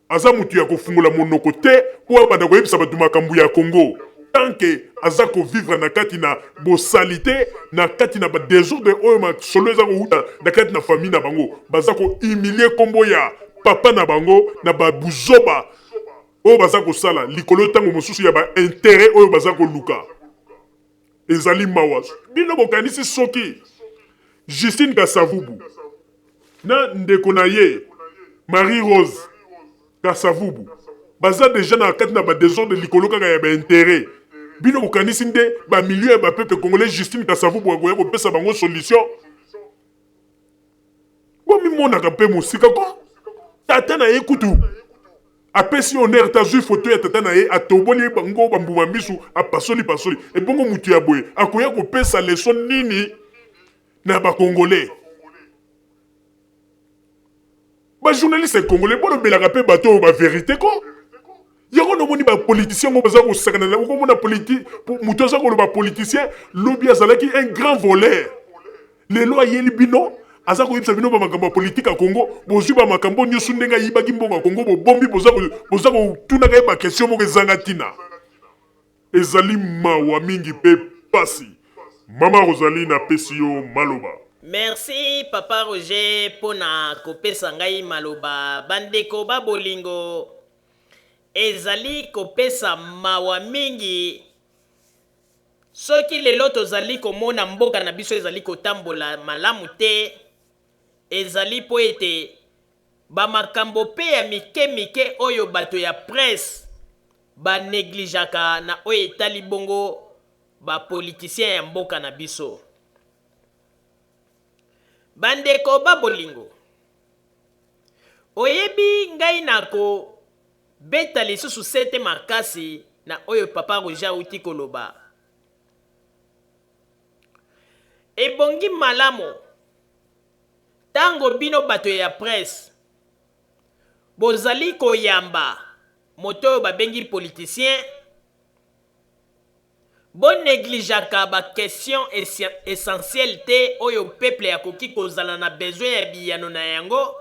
aza moto ya kofungola monoko te po abanda koyebisa bato makambo ya Congo tant que aza kovivre na kati na bosalité na kati na badésordre oyo masolo eza kouta na kati na famille na bango baza kohumilie kombo ya papa na bango na babuzoba oyo baza kosala likolo ntango mosusu ya baintérêt oyo baza koluka ezali mawa bino bokanisi soki Justine Kasavubu na ndeko na ye Marie-Rose Kasavubu baza déjà na kati na ba désordre likolo kaka ya ba intérêt bino bokanisi nde ba milieu ya ba peuple congolais. Justine Kasavubu akoya kopesa bango solution bomimonaka mpe mosika ko tata na ye kutu apesi honneur tazwi foto ya tata na ye atoboli bango bambuma misu apasoli ebongo mutu ya boye akoya kopesa leson nini na bakongolais. Bajournaliste congolais bolobelaka mpe bato oyo bavérité ko yango nomoni bapoliticien ngo baza kosakana na okomona mutu aza koloba politicien lobi azalaki un grand voleur lelo ayeli bino aza koyebisa bino bamakambo ya politike ya Congo bozwi bamakambo nyonso ndenge ayibaki mbongo ya Congo bobombi boza kotunaka ye bakestion moko ezanga ntina ezali mawa mingi mpe pasi. Mama Rosalie napesi yo maloba. Merci Papa Roger pona kopesa ngai maloba. Bandeko babolingo ezali kopesa mawa mingi soki lelo tozali komona mboka na biso ezali kotambola malamu te ezali po ete bamakambo pe ya mike oyo bato ya presse baneglijaka na oyo etali bongo bapolitisien ya mboka na biso. Bandeko babolingo oyebi ngai nako beta lisusu sete makasi na oyo Papa Roger auti koloba. Ebongi malamu tango bino bato ya presse bozali koyamba moto oyo babengi politicien bon neglijaka ba question essentielle te oyo peuple ya koki kozala na besoin ya biyano na yango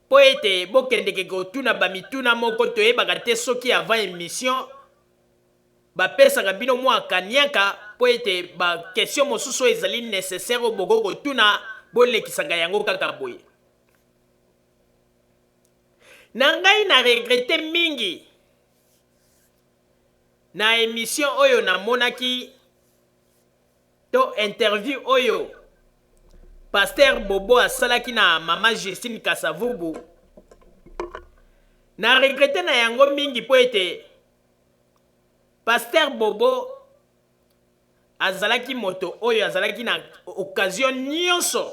po ete bokendeke kotuna bamituna moko toyebaka te soki avant émission bapesaka bino mwa kaniaka po ete ba question mosusu ezali nécessaire o boko kotuna bolekisaka yango kaka boye. Na ngai na regrette mingi na émission oyo na monaki to interview oyo Pasteur Bobo asalaki na Mama Justine Kasavubu. Na regrette na yango mingi po ete Pasteur Bobo azalaki moto oyo azalaki na occasion nyonso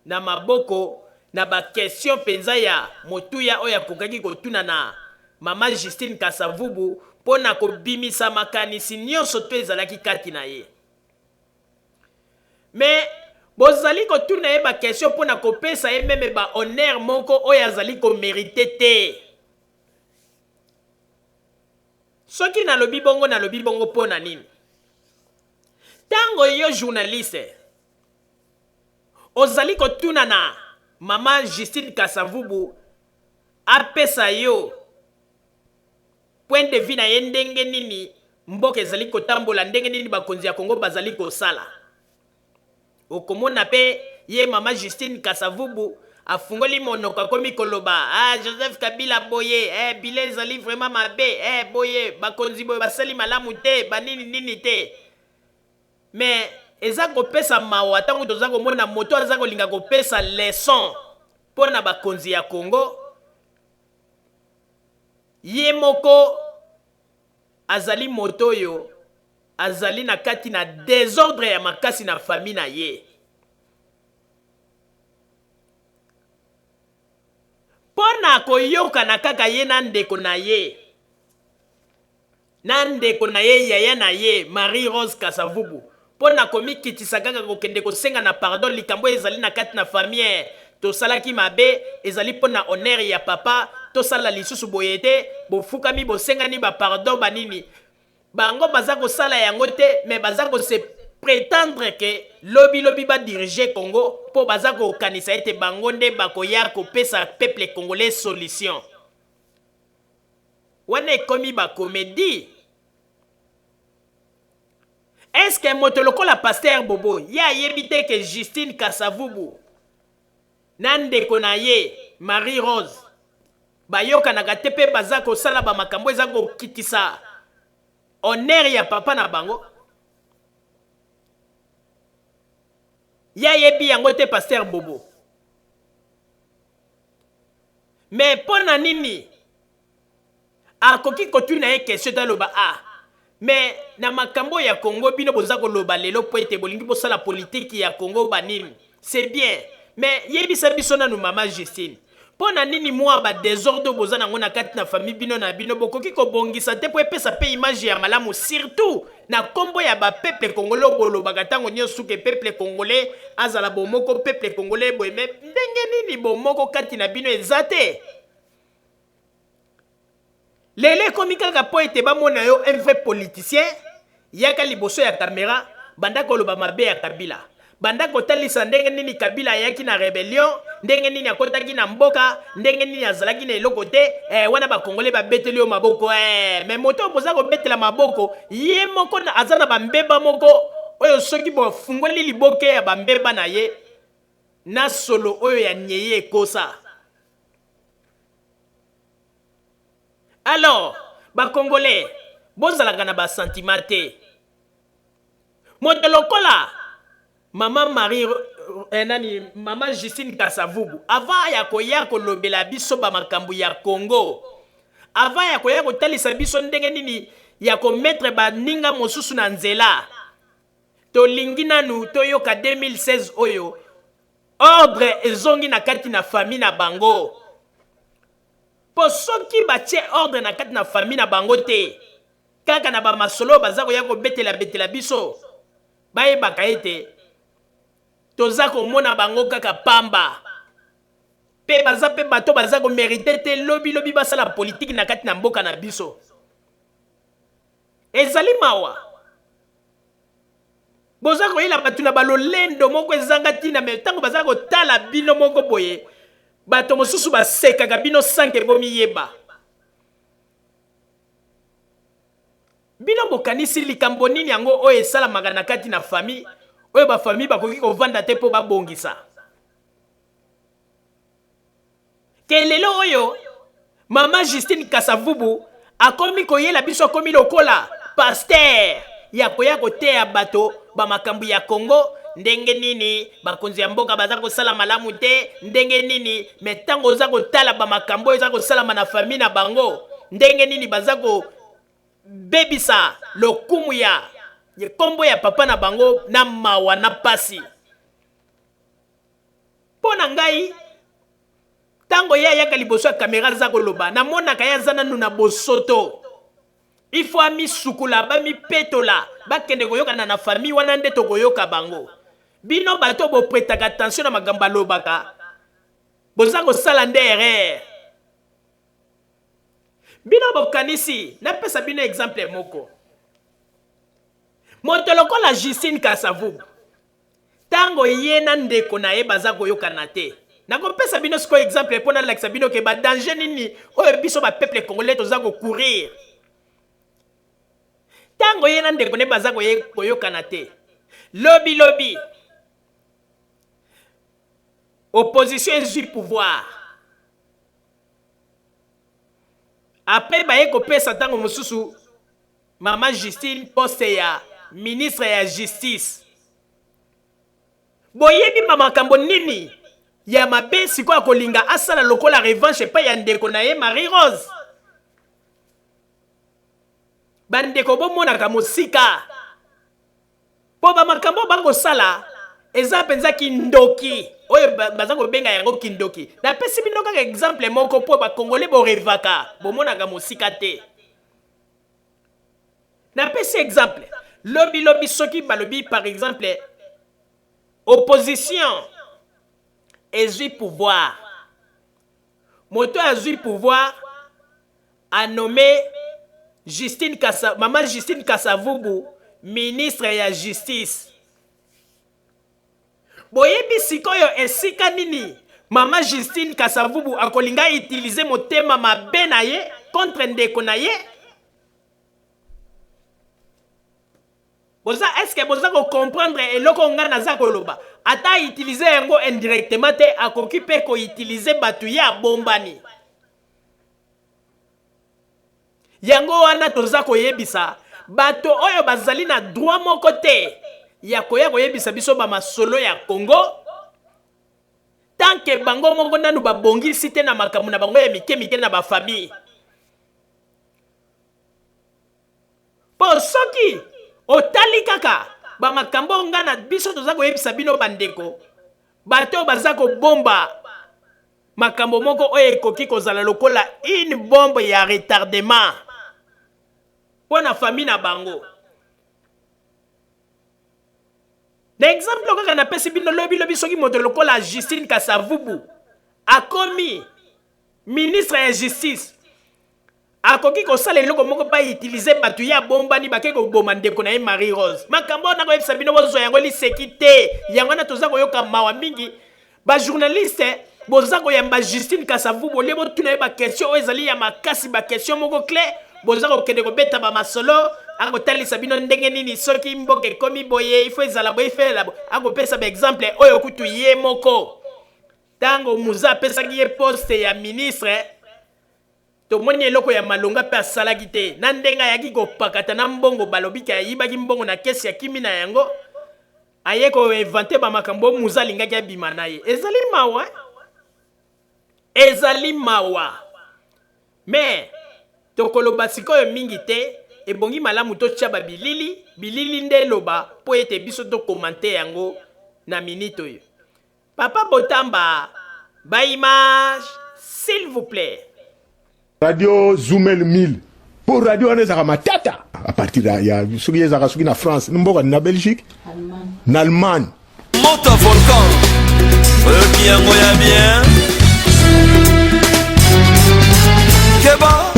na maboko na ba question penza ya motuya oyo akokaki kotuna na Mama Justine Kasavubu pona kobimisa makanisi nyonso to ezalaki kati na ye. Mais bozali kotuna ye ba question pona kopesa ye meme ba honneur moko oyo azali ko mérité te. Soki na lobi bongo pona nini? Tango yo journaliste ozali kotuna na Mama Justine Kasavubu apesa yo point de vue na ye ndenge nini mboka ezali kotambola ndenge nini bakonzi ya Congo bazali kosala. Okomona pe ye Mama Justine Kasavubu afungoli monoko komi koloba Joseph Kabila boye bile ezali vraiment mabe boye bakonzi boye basali malamu te banini nini te. Mais eza kopesa mawa tango toza komona moto aza kolinga kopesa leçon pona bakonzi ya Congo ye moko azali moto yo azali na kati na désordre ya makasi na famille na ye. Pona koyoka na kaka ye na ndeko na ye. Na ndeko na ye yaya na ye Marie-Rose Kasavubu. Pona komikitisa kaka kokende kosenga na pardon likambo ezali na kati na famille. Tosalaki mabe ezali pona honneur ya papa tosala lisusu boyete bofukami bosengani ba pardon banini. Bango baza kosala yango te mais baza ko se prétendre que lobi ba diriger Congo po baza ko kanisa ete bango nde bakoya kopesa peuple congolais solution. Wane komi ba comédie. Est-ce que moto lokola Pasteur Bobo ya yebite que Justine Kasavubu nande kona ye Marie-Rose bayoka na gatepe baza ko sala ba makambo eza ko kitisa honneur ya papa na bango ya yebi yango te Pasteur Bobo. mais pona nini akoki kotuna ye question ta loba mais na makambo ya Congo bino boza koloba lelo po ete bolingi bosala politique ya Congo banini c'est bien mais yebisa biso nanu mama Justine pona nini mwa ba désordre boza nango na kati na famille bino na bino bokoki kobongisa te po epesa pe image ya malamu surtout na kombo ya ba peuple congolais bolobaka ntango nyonso ke peuple congolais azala bomoko peuple congolais boyeme ndenge nini bomoko kati na bino eza te lele ekomi kaka po ete bamona yo un vrai politicien yaka liboso ya caméra banda koloba mabe ya Kabila banda kotalisa ndenge nini Kabila ayaki na rebellion ndenge nini akotaki na mboka ndenge nini azalaki na eloko te wana bakongole babeteli yo maboko mais moto boza kobetela maboko ye moko aza na bambeba moko oyo soki bofungoli liboke ya bambeba na ye na solo oyo ya nyeye ekosa. Alors bakongolais bozalaka na basentiment te moto lokola Maman Marie Maman Justine Kasavubu avant ya koya kolobela biso ba makambu ya Congo avant ya koya kotalisa biso ndenge nini ya ko mettre ba ninga mosusu na nzela to lingi nanu to yoka 2016 oyo ordre ezongi na kati na famille na bango po soki batie ordre na kati na famille na bango te kaka na ba masolo baza koya ko betela biso baye bakaete toza komona bango kaka pamba pe baza pe bato baza ko mériter te lobi basala politique na kati na mboka na biso ezali mawa boza ko yela batu na balolendo moko ezanga tina me tango baza ko tala bino moko boye bato mosusu basekaka bino sanke bomi yeba bino bokanisi likambo nini yango oyo esalamaka na kati na famille oyo ba famille bakoki kovanda te po babongisa kelelo oyo Mama Justine Kasavubu akomi koyela biso akomi lokola pasteur ya koya koteya bato ba makambu ya Congo ndenge nini bakonzi ya mboka baza kosala malamu te ndenge nini metango za kotala ba makambo za kosala na famille na bango ndenge nini baza ko bebisa lokumu ya kombo ya papa na bango na mawa na pasi pona ngai tango ya yaka liboso ya kamera za koloba na mona kaya zana nuna bosoto ifo ami sukula ba mi petola ba kende koyoka na famille wana nde to koyoka bango bino bato bo pretaka attention na magamba lobaka boza ko sala ndere bino bokanisi na pesa bino exemple moko moto lokola Justine Kasavubu tango yena ndeko na ye baza koyokana te nakopesa bino siko exemple pona lakisa bino ke ba danger nini oyo biso ba peuple congolais toza ko courir tango yena ndeko ne baza koyokana te lobi opposition ezui pouvoir après baye kopesa tango mosusu Mama Justine poste ya ministre ya justice boyebi makambo nini ya mabe siko akolinga asala lokola revanche pa ya ndeko na ye Marie Rose bandeko bomonaka mosika po bamakambo bakosala eza penza kindoki oyo baza kobenga yango kindoki napesi bino kaka exemple moko po bakongole borevaka bomonaka mosika te napesi exemple lobi soki balobi par exemple opposition ezui pouvoir moto azui pouvoir a nommé Maman Justine Kasavubu ministre ya justice boyebi sikoyo esika nini Maman Justine Kasavubu akolinga utiliser motema mabe na ye contre ndeko na ye boza est-ce que boza ko comprendre eloko nga naza koloba ata utiliser yango indirectement te akoki pe ko utiliser batu ya bombani yango wana toza koyebisa bato oyo bazali na droit moko te ya koya koyebisa biso ba masolo ya Congo tant que bango moko nanu babongisi te na makambo na bango ya mike na ba famille. Po soki otali kaka ba makambo nga na biso toza koyebisa bino bandeko bato baza kobomba makambo moko oyo ekoki kozala lokola une bombe ya retardement po na famille na bango. D'exemple kaka na pesi bino lobi soki moto lokola Justine Kasavubu akomi ministre ya justice akoki kosala eloko moko ba utiliser batu ya bombani bake ko boma ndeko na ye Marie Rose. Makambo na ko yebisa bino bozo yango lisekite yango na toza koyoka mawa mingi ba journaliste boza ko yamba Justine Kasavubu lebo tuna ba question ezali ya makasi ba question moko clé boza ko kende ko beta ba masolo ako talisa bino ndenge nini soki mboke komi boye ifo ezala boye fela ako pesa ba exemple oyo kutu ye moko tango muza pesa ki ye poste ya ministre to moni eloko ya malonga pe asalaki te na ndenga yaki kopakata na mbongo balobika yibaki mbongo na kesi ya kimi na yango aye ko inventer ba makambo muza lingaki abima na ye ezali mawa mais tokoloba sikoyo mingi te ebongi malamu to tshaba bilili nde loba po ete biso to commenter yango na minute oyo. Papa Botamba ba image s'il vous plaît. Radio Zoomel 1000 pour radio wana ezaka matata à partir ya soki ezaka soki na France mboka na Belgique na Allemagne Monte volcan qui yango ya bien Keba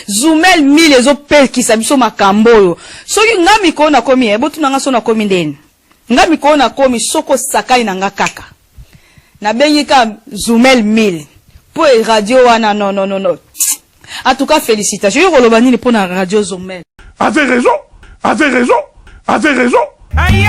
Zoomel 1000 ezopekisa biso makambo oyo soki nga mikolo na komi botu nanga so na komi ndeni nga mikolo na komi soko sakai na nga kaka na bengi ka Zoomel 1000 po radio wana non en tout cas félicitations yo koloba nini po na radio Zoomel. Avez raison Aïe!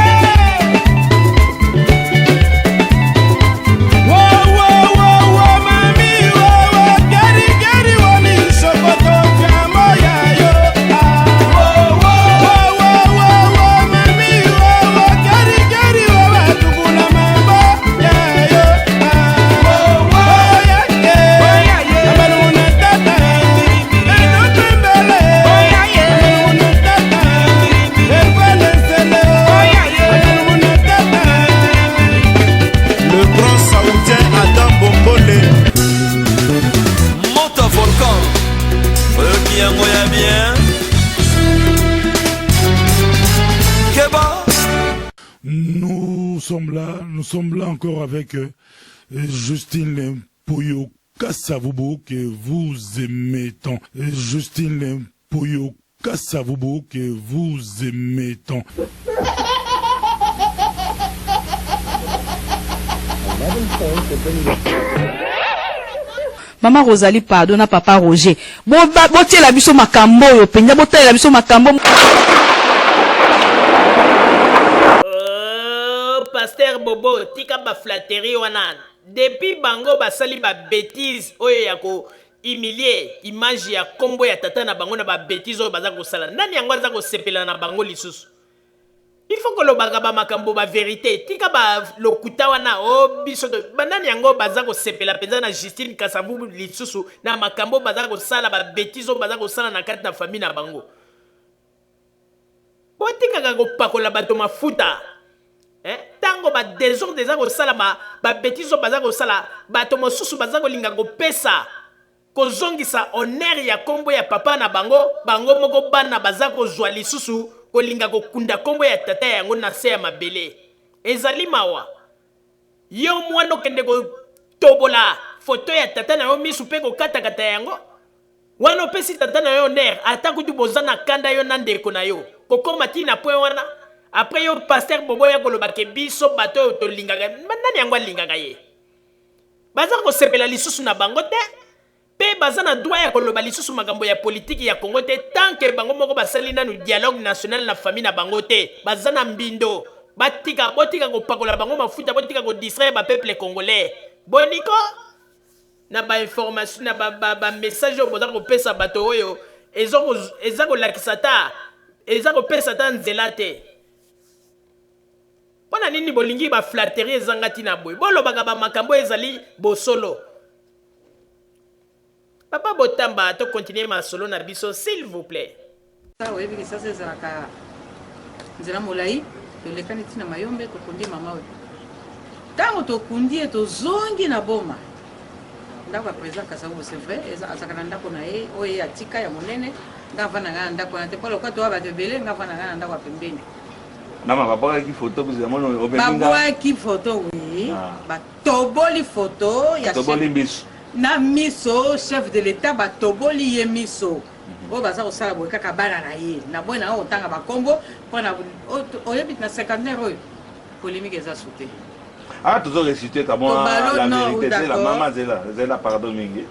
Nous sommes là encore avec Justine Pouyo Kasavubu que vous aimez tant. Justine Pouyo Kasavubu que vous aimez tant. Maman Rosalie pardonne papa Roger. Botie la biso makambo yo penya botie la biso makambo. Pasteur Bobo tika ba flatterie wana depuis bango basali ba bêtise oyo ya ko humilier image ya kombo ya tata na bango na ba bêtise oyo baza ko sala nani yango aza ko sepela na bango lisusu. Il faut que lo baga ba makambo ba vérité tika ba lokuta wana o biso de banani yango baza ko sepela penza na Justine Kasavubu lisusu na makambo baza ko sala ba bêtise oyo baza ko sala na kati na famille na bango. Botika ka ko pakola bato mafuta. Tango ba désordre deza ko sala ba bêtise baza ko sala bato mosusu baza ko linga ko pesa ko zongisa honneur ya kombo ya papa na bango moko bana baza ko zwa lisusu ko linga ko kunda kombo ya tata yango na se ya mabele ezali mawa yo mwana kende ko tobola photo ya tata na yo misu pe ko kata yango wana pesi tata na yo honneur ata kutu bozana kanda yo na ndeko na yo ko koma tina point wana après yo pasteur bobo ya koloba ke biso bato to lingaka nani yango lingaka ye baza ko sepela lisusu na bango te pe baza na droit ya koloba lisusu makambo ya politique ya Congo te tant que bango moko basali nanu dialogue national na famille na bango te baza na mbindo botika ko pakola bango mafuta botika ko distraire ba peuple congolais boniko na ba information na ba message o boza ko pesa bato oyo eza ko lakisa ta eza ko pesa ta nzela te pona nini bolingi ba flatterie ezangati na boy bolobaka ba makambo ezali bosolo papa botamba to continuer ma solo na biso s'il vous plaît ça oui que ça c'est zaka nzela molai to lekani tina mayombe to kundi mama we tango to kundi to zongi na boma ndako ya président Kasavubu c'est vrai azakana ndako na ye oye atika ya monene ngavana ngana ndako na te polo kwa to abatebele ngavana ngana ndako ya pembeni Nama papa qui photo vous avez au Papa qui photo oui ba toboli photo ya toboli miso na miso chef de l'état ba toboli ye miso o baza ko sala boka ka bana na ye na bona o tanga ba kombo pona o yebit na 50 euros polémique eza sauté ah toujours réciter comme la vérité c'est la maman zela pardon mingi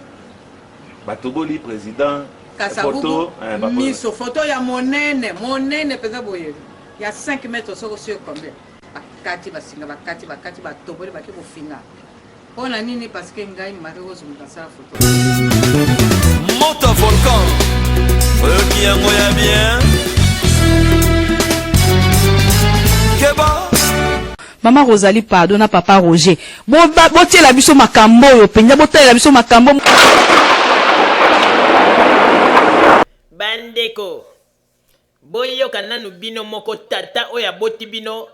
ba toboli président photo miso photo ya monene peza boye il y a 5 mètres sur combien bakati basinga bakati batoboli baki kofinga pona nini parce que ngai Marie Rose mukasala photo Moto volcan qui yango ya bien Keba Mama Rosalie pardon na papa Roger botiela biso makambo oyo penya botalela biso makambo bandeko boyoka nanu bino moko tata oyo aboti bino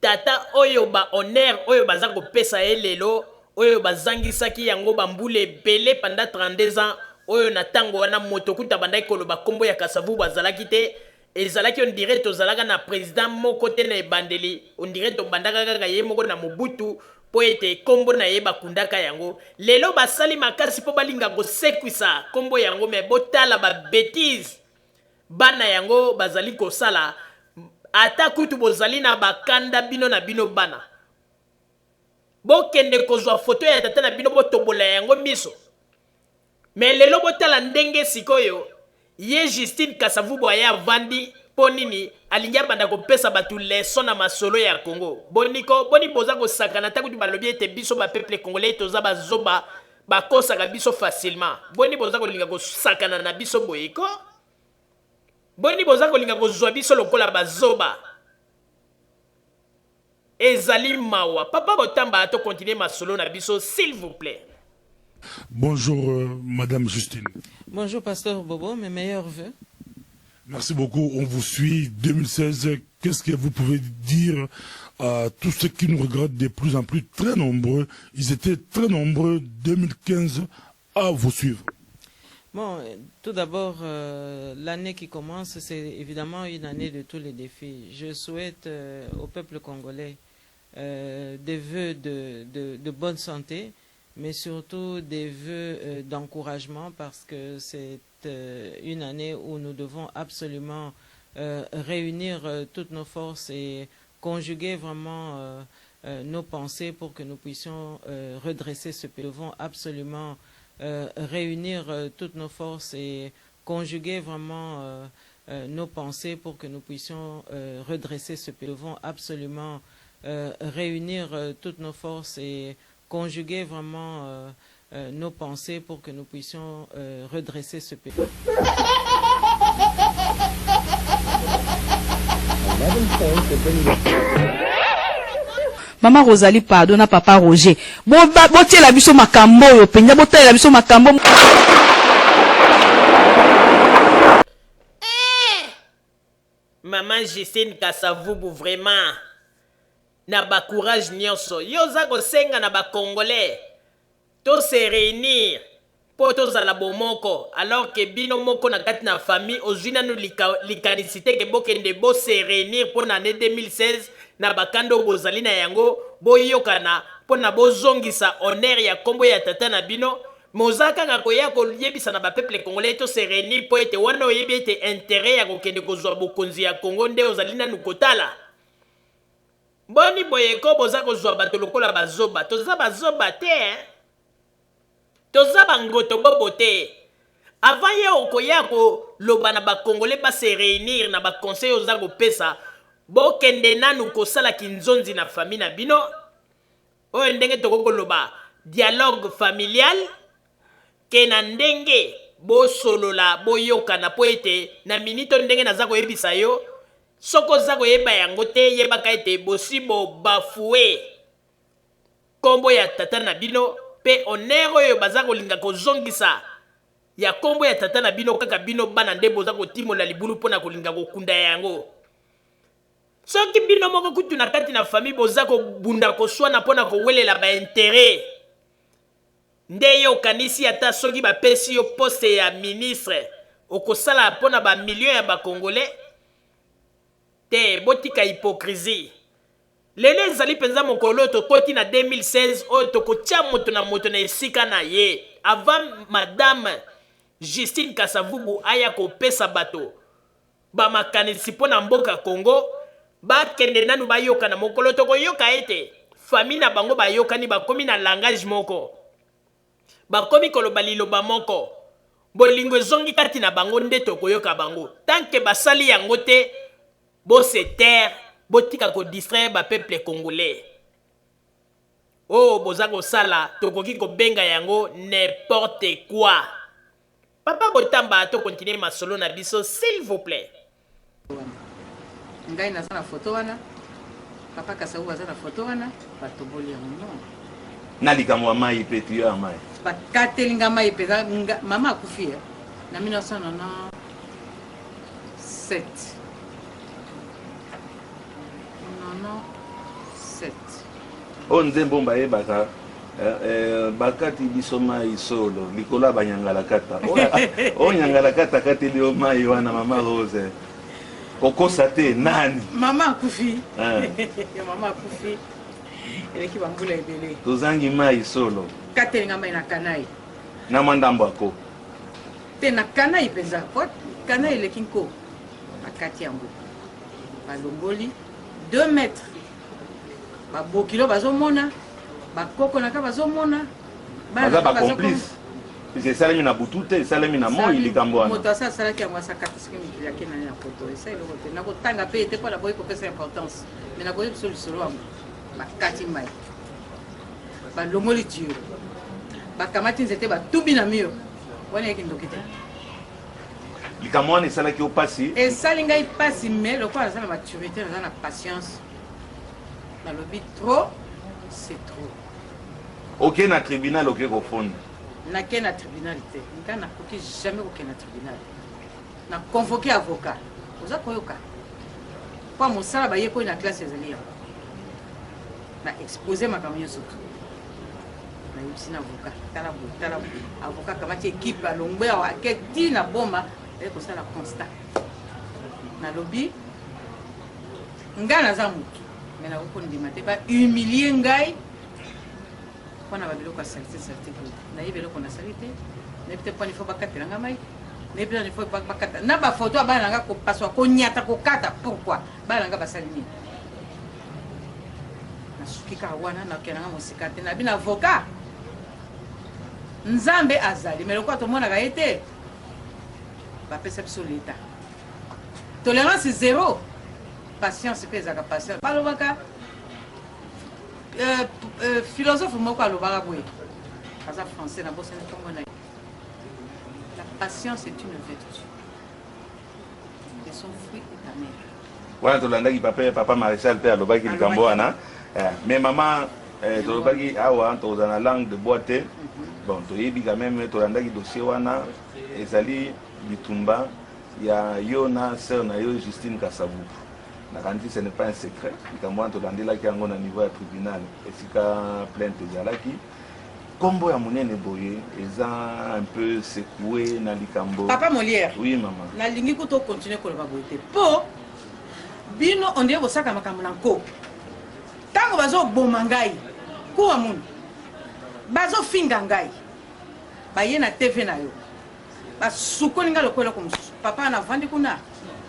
tata oyo ba honneur oyo baza kopesa ye lelo oyo bazangisaki yango bambula ebele pendant 32 ans oyo na ntango wana moto kuta bandaki koloba kombo ya Kasavubu azalaki te ezalaki on dirait tozalaka na président moko te na ebandeli on dirait tobandaka kaka ye moko na Mobutu po ete kombo na ye bakundaka yango lelo basali makasi po balinga kosekwisa kombo yango me botala ba bêtise bana yango bazali kosala ata kutu bozali na bakanda bino na bino bana bokende kozwa foto ya tata na bino botobola yango miso me lelo botala ndenge sikoyo ye Justine Kasavubu aya vandi po nini alingi abanda kopesa batu leso na masolo ya Congo boniko boni boza kosakana ta kutu balobi ete biso ba peuple congolais toza bazoba bakosaka biso facilement boni boza kolinga kosakana na biso boyeko boni boza kolinga kozwa biso lokola bazoba ezali mawa papa botamba to continuer ma solo na biso s'il vous plaît. Bonjour madame Justine. Bonjour pasteur Bobo, mes meilleurs vœux. Merci beaucoup, on vous suit 2016. Qu'est-ce que vous pouvez dire à tous ceux qui nous regardent de plus en plus très nombreux? Ils étaient très nombreux 2015 à vous suivre. Bon, tout d'abord, l'année qui commence, c'est évidemment une année de tous les défis. Je souhaite au peuple congolais des vœux de bonne santé, mais surtout des vœux d'encouragement, parce que c'est une année où nous devons absolument réunir toutes nos forces et conjuguer vraiment nos pensées pour que nous puissions redresser ce pays. Nous devons absolument réunir toutes nos forces et conjuguer vraiment nos pensées pour que nous puissions redresser ce pays. Nous devons absolument réunir toutes nos forces et conjuguer vraiment nos pensées pour que nous puissions redresser ce pays. Mama Rosalie pardon na papa Roger botiela biso makambo oyo penya botalela biso makambo Maman Justine Kasavubu vraiment na ba courage nyonso yoza kosenga na ba congolais to se réunir po tozala bomoko alors que bino moko na kati na famille ozwina no likanisite ke bokende bo se réunir pour l'année 2016 na bakando bozali na yango boyokana po na bozongisa honneur ya kombo ya tata na bino mozaka nga koya ko yebisa na ba peuple congolais to se réunir po ete wana oyebi ete intérêt ya kokende kozwa bokonzi ya Congo nde ozali na nukotala boni boyeko boza kozwa bato lokola bazoba toza bazoba te toza bangoto bobo te avant ye okoya koloba na bakongole base réunir na baconseil oza kopesa bokende nanu kosalaki nzonzi na famille na bino oyo ndenge tokokoloba dialogue familial ke na ndenge bosolola boyokana po ete na minito ndenge naza koyebisa yo soko oza koyeba yango te yebaka ete bosi bobafue kombo ya tata na bino pe honere oyo baza kolinga kozongisa ya kombo ya tata na bino kaka bino bana nde boza kotimola libulu mpona kolinga kokunda yango soki bino moko kutu na kati na famille boza kobunda koswana mpona kowelela baintere nde yo okanisi ata soki bapesi yo poste ya ministre okosala mpona bamilio ya bakongole te botika hypocrisie lelo ezali mpenza mokolo tokoti na 2016 oyo tokotia moto na esika na ye avant madame Justine Kasavubu aya kopesa bato bamakanisi mpo na mboka Congo bakende nanu bayoka na mokolo tokoyoka ete famille na bango bayokani bakomi na langage moko bakomi koloba liloba moko bolingo ezongi kati na bango nde tokoyoka bango tanke basali yango te bose terre botika kodistraire bapeuple congolais oh boza kosala tokoki kobenga yango n'importe quoi papa botamba to continuer masolo na biso s'il vous plaît ngai naza na photo wana papa Kasavubu aza na photo wana batoboli yango non na likambo ya mai pe tu ya mai bakatelinga mai pe mama akufi na 1997 o nzembo mbayebaka bakati biso mai solo likolo ya banyangalakata o nyangalakata kateli o mai wana mama Rose kokosa te nani mama akufi mama akufi eleki bambula ebele tozangi mai solo katelinga mai na kanai na mwandambo ako te na kanai mpenza kanai eleki nko bakati yango balongoli 2 mètres babokilo bazomona bakoko naka bazomona baza bacomplice puisque esalemi na butu te esalemi na moi likambo wana moto asalaki yango asakata soki mikili yake nani na poto esa eloko te nakotanga mpe ete mpo naboyi kopesa importance me nakoyi biso lisolo yango bakati mai balongoli tio bakamati nzete batubi na mio wana yeki ndoki te likambo wana esalaki yo pasi esali ngai pasi me lokola naza na maturité naza na patience nalobi trop c'est trop oke na tribunal oke kofonda nake na tribunal te nga nakoki jamais koke na tribunal na convoqué avocat oza koyoka mpo mosala bayekoi na classe ezali yango na exposé makambo nyonso tu nayebisi na avocat tala boye tala boye avocat kamati équipe alongwe awa ake ti na boma eye kosala constat nalobi ngai naza motu me nakoki kondima te bahumilie ngai mpona babiloko ya salite boye nayebi eloko nasali te nayebi te mpona ifo bakatelanga mai nayebi te ifo bakata na bafoto ya bana nanga kopaswa konyata kokata pourkui bana nanga basali nini nasuki kaka wana nakenanga mosika te nabi na avocat nzambe azali me lokola tomonaka ye te bapesa biso leta tolérance zéro patience mpe ezalaka patience balobaka philosophe moko alobaka boye aza français na bosani ntongo na ye la patience est une vertu et son fruit est amer wana tolandaki papa maréchal mpe alobaki likambo wana mais mama tolobaki awa toza na langue de bois te bon toyebi quand même tolandaki dossier wana ezali bitumba ya yo na sœur na yo Justine Kasavubu nakanisi ce n'est pas un secret likambo wana tolandelaki yango na niveau ya tribunal esika plainte ezalaki kombo ya monene boye eza un peu secoué na likambo papa Molière oui maman nalingi kuto continuer koloba boye te po bino ondie bosaka makambo na nko ntango bazoboma ngai kuwa munu bazofinga ngai baye na tv na yo basukoli ngai lokola eloko mosusu papa navandi kuna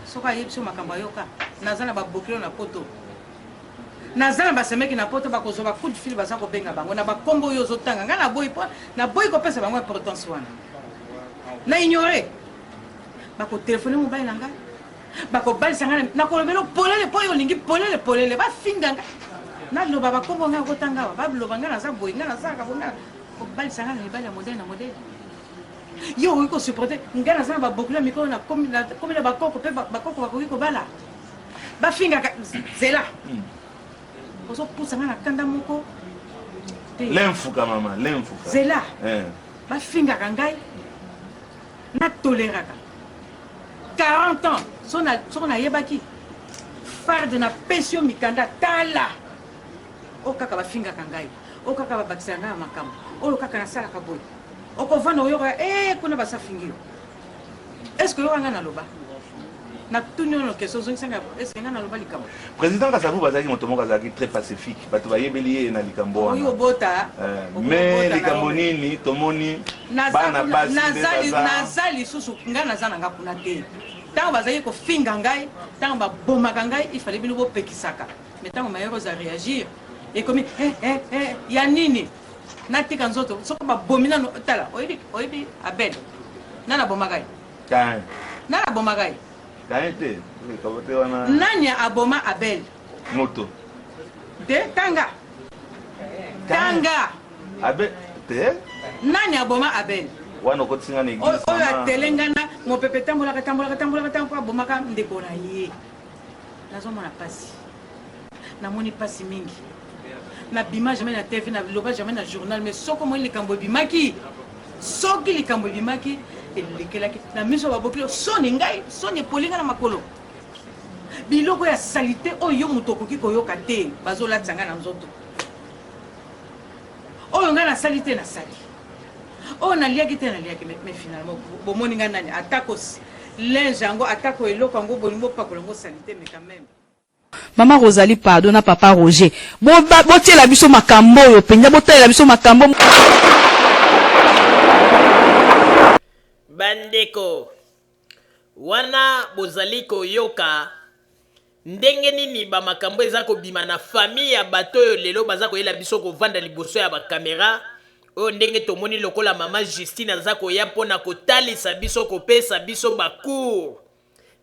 soki ayebi biso makambo ayoka naza na babokilo na poto nazala basemeki na poto bakozwa coup de fil baza kobenga bango na bakombo oyo ozotanga nga na boyi kopesa bango importance wana na ignore bakotelefone mobali na ngai bakobalisa ngai nakolobela polele po oyo olingi polele bafinga ngai naloba bakombo ngai akotanga awa baloba ngai naza boyi ngai nazalaka bonga kobalisa ngai na mibali ya modele na modele yo okoki kosuporte ngai naza na babokula mikolo na komi na bakoko mpe bakoko bakoki kobala bafingaka zela ozopusa ngai na kanda moko L'infuka mama, l'infuka. Zela. Bafingaka ngai natoleraka 40 ans soko nayebaki farde na pension mikanda tala o kaka bafingaka ngai o kaka babakisaka ngai ya makambo oyo kaka nasalaka boye okovanda oyoka kuna basafingi yo est ce que oyoka ngai naloba na tuni ono question ozongisanga est ce que ngai naloba likambo Président Kasavubu azalaki moto moko azalaki très pacifique bato bayebeli ye na likambo wana oyo bota mais likambo nini tomoni bana basi naza lisusu ngai naza na ngai kuna te ntango bazali kofinga ngai ntango babomaka ngai ifale bino bopekisaka mais ntango mayero oza réagir ekomi ya nini natika nzoto soko babomi nano tala oyebi abel nana bomaka ye nana bomaka ye nani aboma abel moto de tanga abel te nani aboma abel wana okotinga na église oyo atelengana mopepe tambolaka mpo abomaka ndeko na ye nazomona pasi namoni pasi mingi na bima jamais na tv na loba jamais na journal mais soko moi likambo ebimaki soki likambo ebimaki elekelaki na miso babokilo soni ngai soni epolinga na makolo biloko ya salite oyo moto okoki koyoka te bazolatisa ngai na nzoto oyo ngai nasali te nasali oyo naliaki te naliaki mais finalement bomoni ngai nani atako linge yango atako eloko yango bolingo pakola yango salite mais quand même Mama Rosalie pardon na papa Roger botiela biso makambo oyo penza botalela biso makambo bandeko wana bozali koyoka ndenge nini bamakambo eza kobima na famille ya bato oyo lelo baza koyela biso kovanda liboso ya bakamera oyo ndenge tomoni lokola mama Justine aza koya mpona kotalisa biso kopesa biso bacour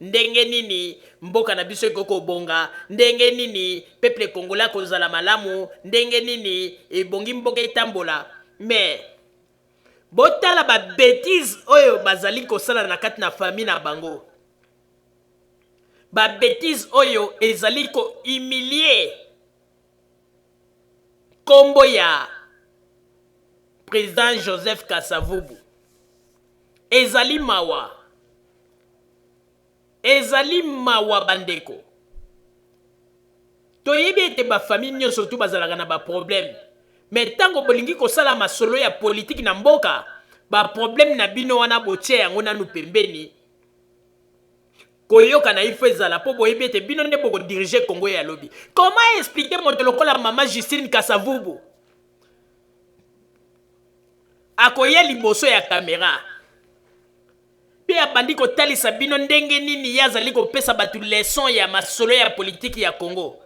ndenge nini mboka na biso ekokobonga ndenge nini peuple congolais kozala malamu ndenge nini ebongi mboka etambola mais botala ba bêtise oyo bazali kosala na kati na famille na bango ba bêtise oyo ezali ko humilier kombo ya président Joseph Kasavubu ezali mawa bandeko toyebi ete ba famille nyonso tu bazalaka na ba problème mais tango bolingi kosala masolo ya politique na mboka ba problème na bino wana botie yango nanu pembeni koyoka na ifo ezala po boyebi ete bino nde boko diriger Congo ya lobi. Comment expliquer moto lokola mama Justine Kasavubu akoya liboso ya kamera pe abandi kotalisa bino ndenge nini yazali kopesa batu leçon ya masolo ya politique ya Congo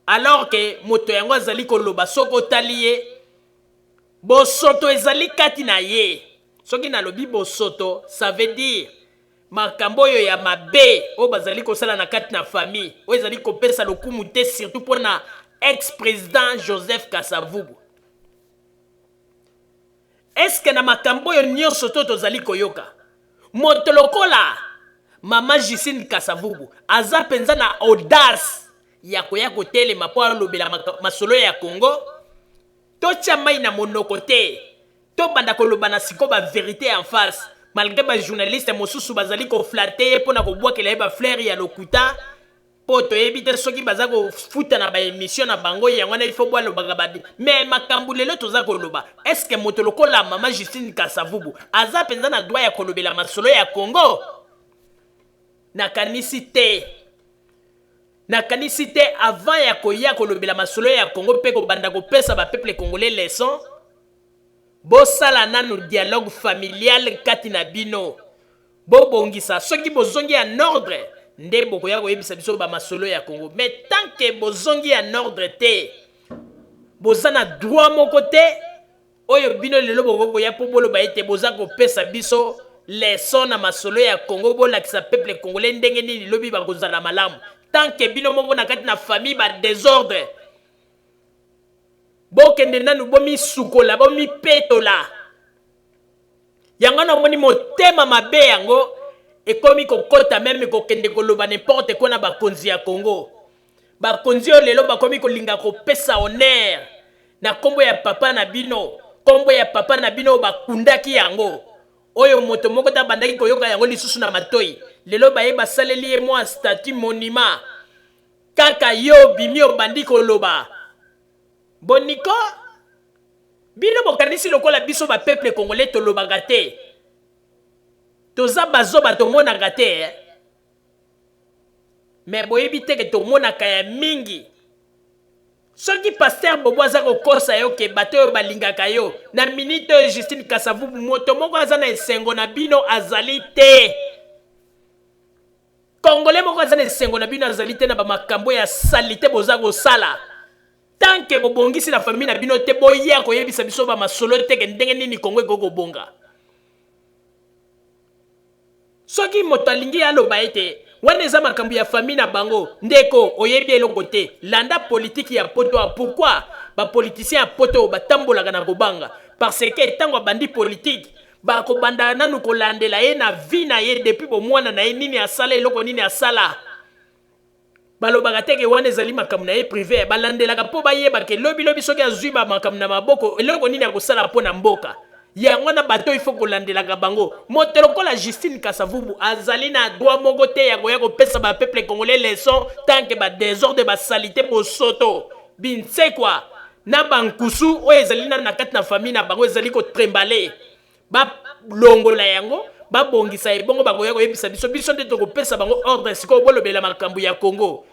alors que moto yango azali koloba soko taliye bosoto ezali kati na ye soki nalobi bosoto ça veut dire makambo oyo ya mabe o bazali kosala na kati na famille o ezali kopesa lokumu te surtout pona ex-président Joseph Kasavubu. Est-ce que na makambo oyo nyonso to tozali koyoka moto lokola mama Justine Kasavubu aza penza na audace ya koya kotelema po alobela masolo ya Congo totia mai na monoko te to banda koloba na siko ba vérité en face malgré ba journaliste mosusu bazali ko flatter pona ko bwakela ba fleur ya lokuta po to ebite soki baza ko futa na ba émission na bango yango na ifo bwalo bagabadi mais makambu lelo toza koloba est-ce que moto lokola mama Justine Kasavubu aza penza na droit ya kolobela masolo ya Congo na kanisi te avant ya koya kolobela masolo ya Congo pe ko banda ko pesa ba peuple congolais leçon bosala nanu dialogue familial kati na bino bobongisa soki bozongi en ordre nde bokoya koyebisa biso bamasolo ya Congo. Mais tant que bozongi en ordre te, boza na droit moko te, oyo bino lelo bokoya po boloba ete boza kopesa biso leson na masolo ya Congo, bolakisa peuple congolais ndenge nini lobi bakozala malamu. Tant que bino moko na kati na famille ba désordre, bokende nanu bomi sukola, bomi petola, yango na moni motema mabe yango ekomi kokota meme kokende koloba n'importe quoi na bakonzi ya Congo. Bakonzi yo lelo bakomi kolinga kopesa honneur na kombo ya papa na bino, kombo ya papa na bino bakundaki yango. Oyo moto moko ta bandaki koyoka yango lisusu na matoi, lelo baye basaleli ye mwa statut monument kaka yo bimi obandi koloba. Boniko bino bokanisi lokola biso ba peuple congolais tolobaka te, toza bazo batomonaka te, mais boyebi te ke tomonaka ya mingi. Soki pasteur Bobo aza kokosa yo ke bato yo balingaka yo na minute oyo Justine Kasavubu moto moko aza na esengo na bino azali te. Congolais moko aza na esengo na bino azali te na bamakambo ya salite boza kosala. Tant que bobongisi na famille na bino te boya koyebisa biso bamasolo te ke ndenge nini Congo ekokobonga. Soki moto alingi aloba ete wana eza makambo ya famille na bango ndeko oyebi eloko te, landa politique ya poto. Pourquoi ba politicien ya poto batambolaka na kobanga? Parce que tango bandi politique bakobanda nanu kolandela ye na vie na ye depuis bomwana na ye nini asala eloko nini asala. Balobaka te ke wana ezali makambo na ye privé, balandelaka po bayeba ke lobi soki azwi ba makambo na maboko eloko nini akosala po na mboka. Yango na bato ifo kolandelaka bango. Moto lokola Justine Kasavubu azali na droit moko te ya koya kopesa ba peuple congolais leçon tant que ba désordre ba salité bosoto binse kwa na bankusu oyo ezali na kati na famille na bango ezali ko trembale ba longola yango ba bongisa ebongo bakoya koyebisa biso nde tokopesa bango ordre siko bolobela makambo ya Congo.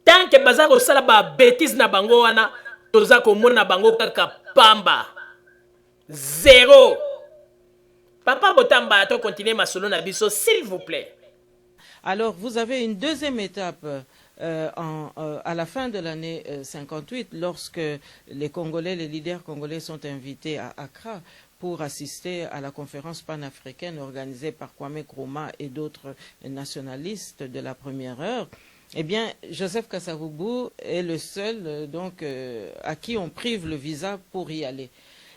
Tant que baza kosala ba bêtise na bango wana toza komona bango kaka pamba. Zéro. Papa Botamba, to continuer ma solo na biso, s'il vous plaît. Alors, vous avez une deuxième étape à la fin de l'année 58, lorsque les Congolais, les leaders congolais sont invités à Accra pour assister à la conférence panafricaine organisée par Kwame Nkrumah et d'autres nationalistes de la première heure. Eh bien, Joseph Kasavubu est le seul à qui on prive le visa pour y aller.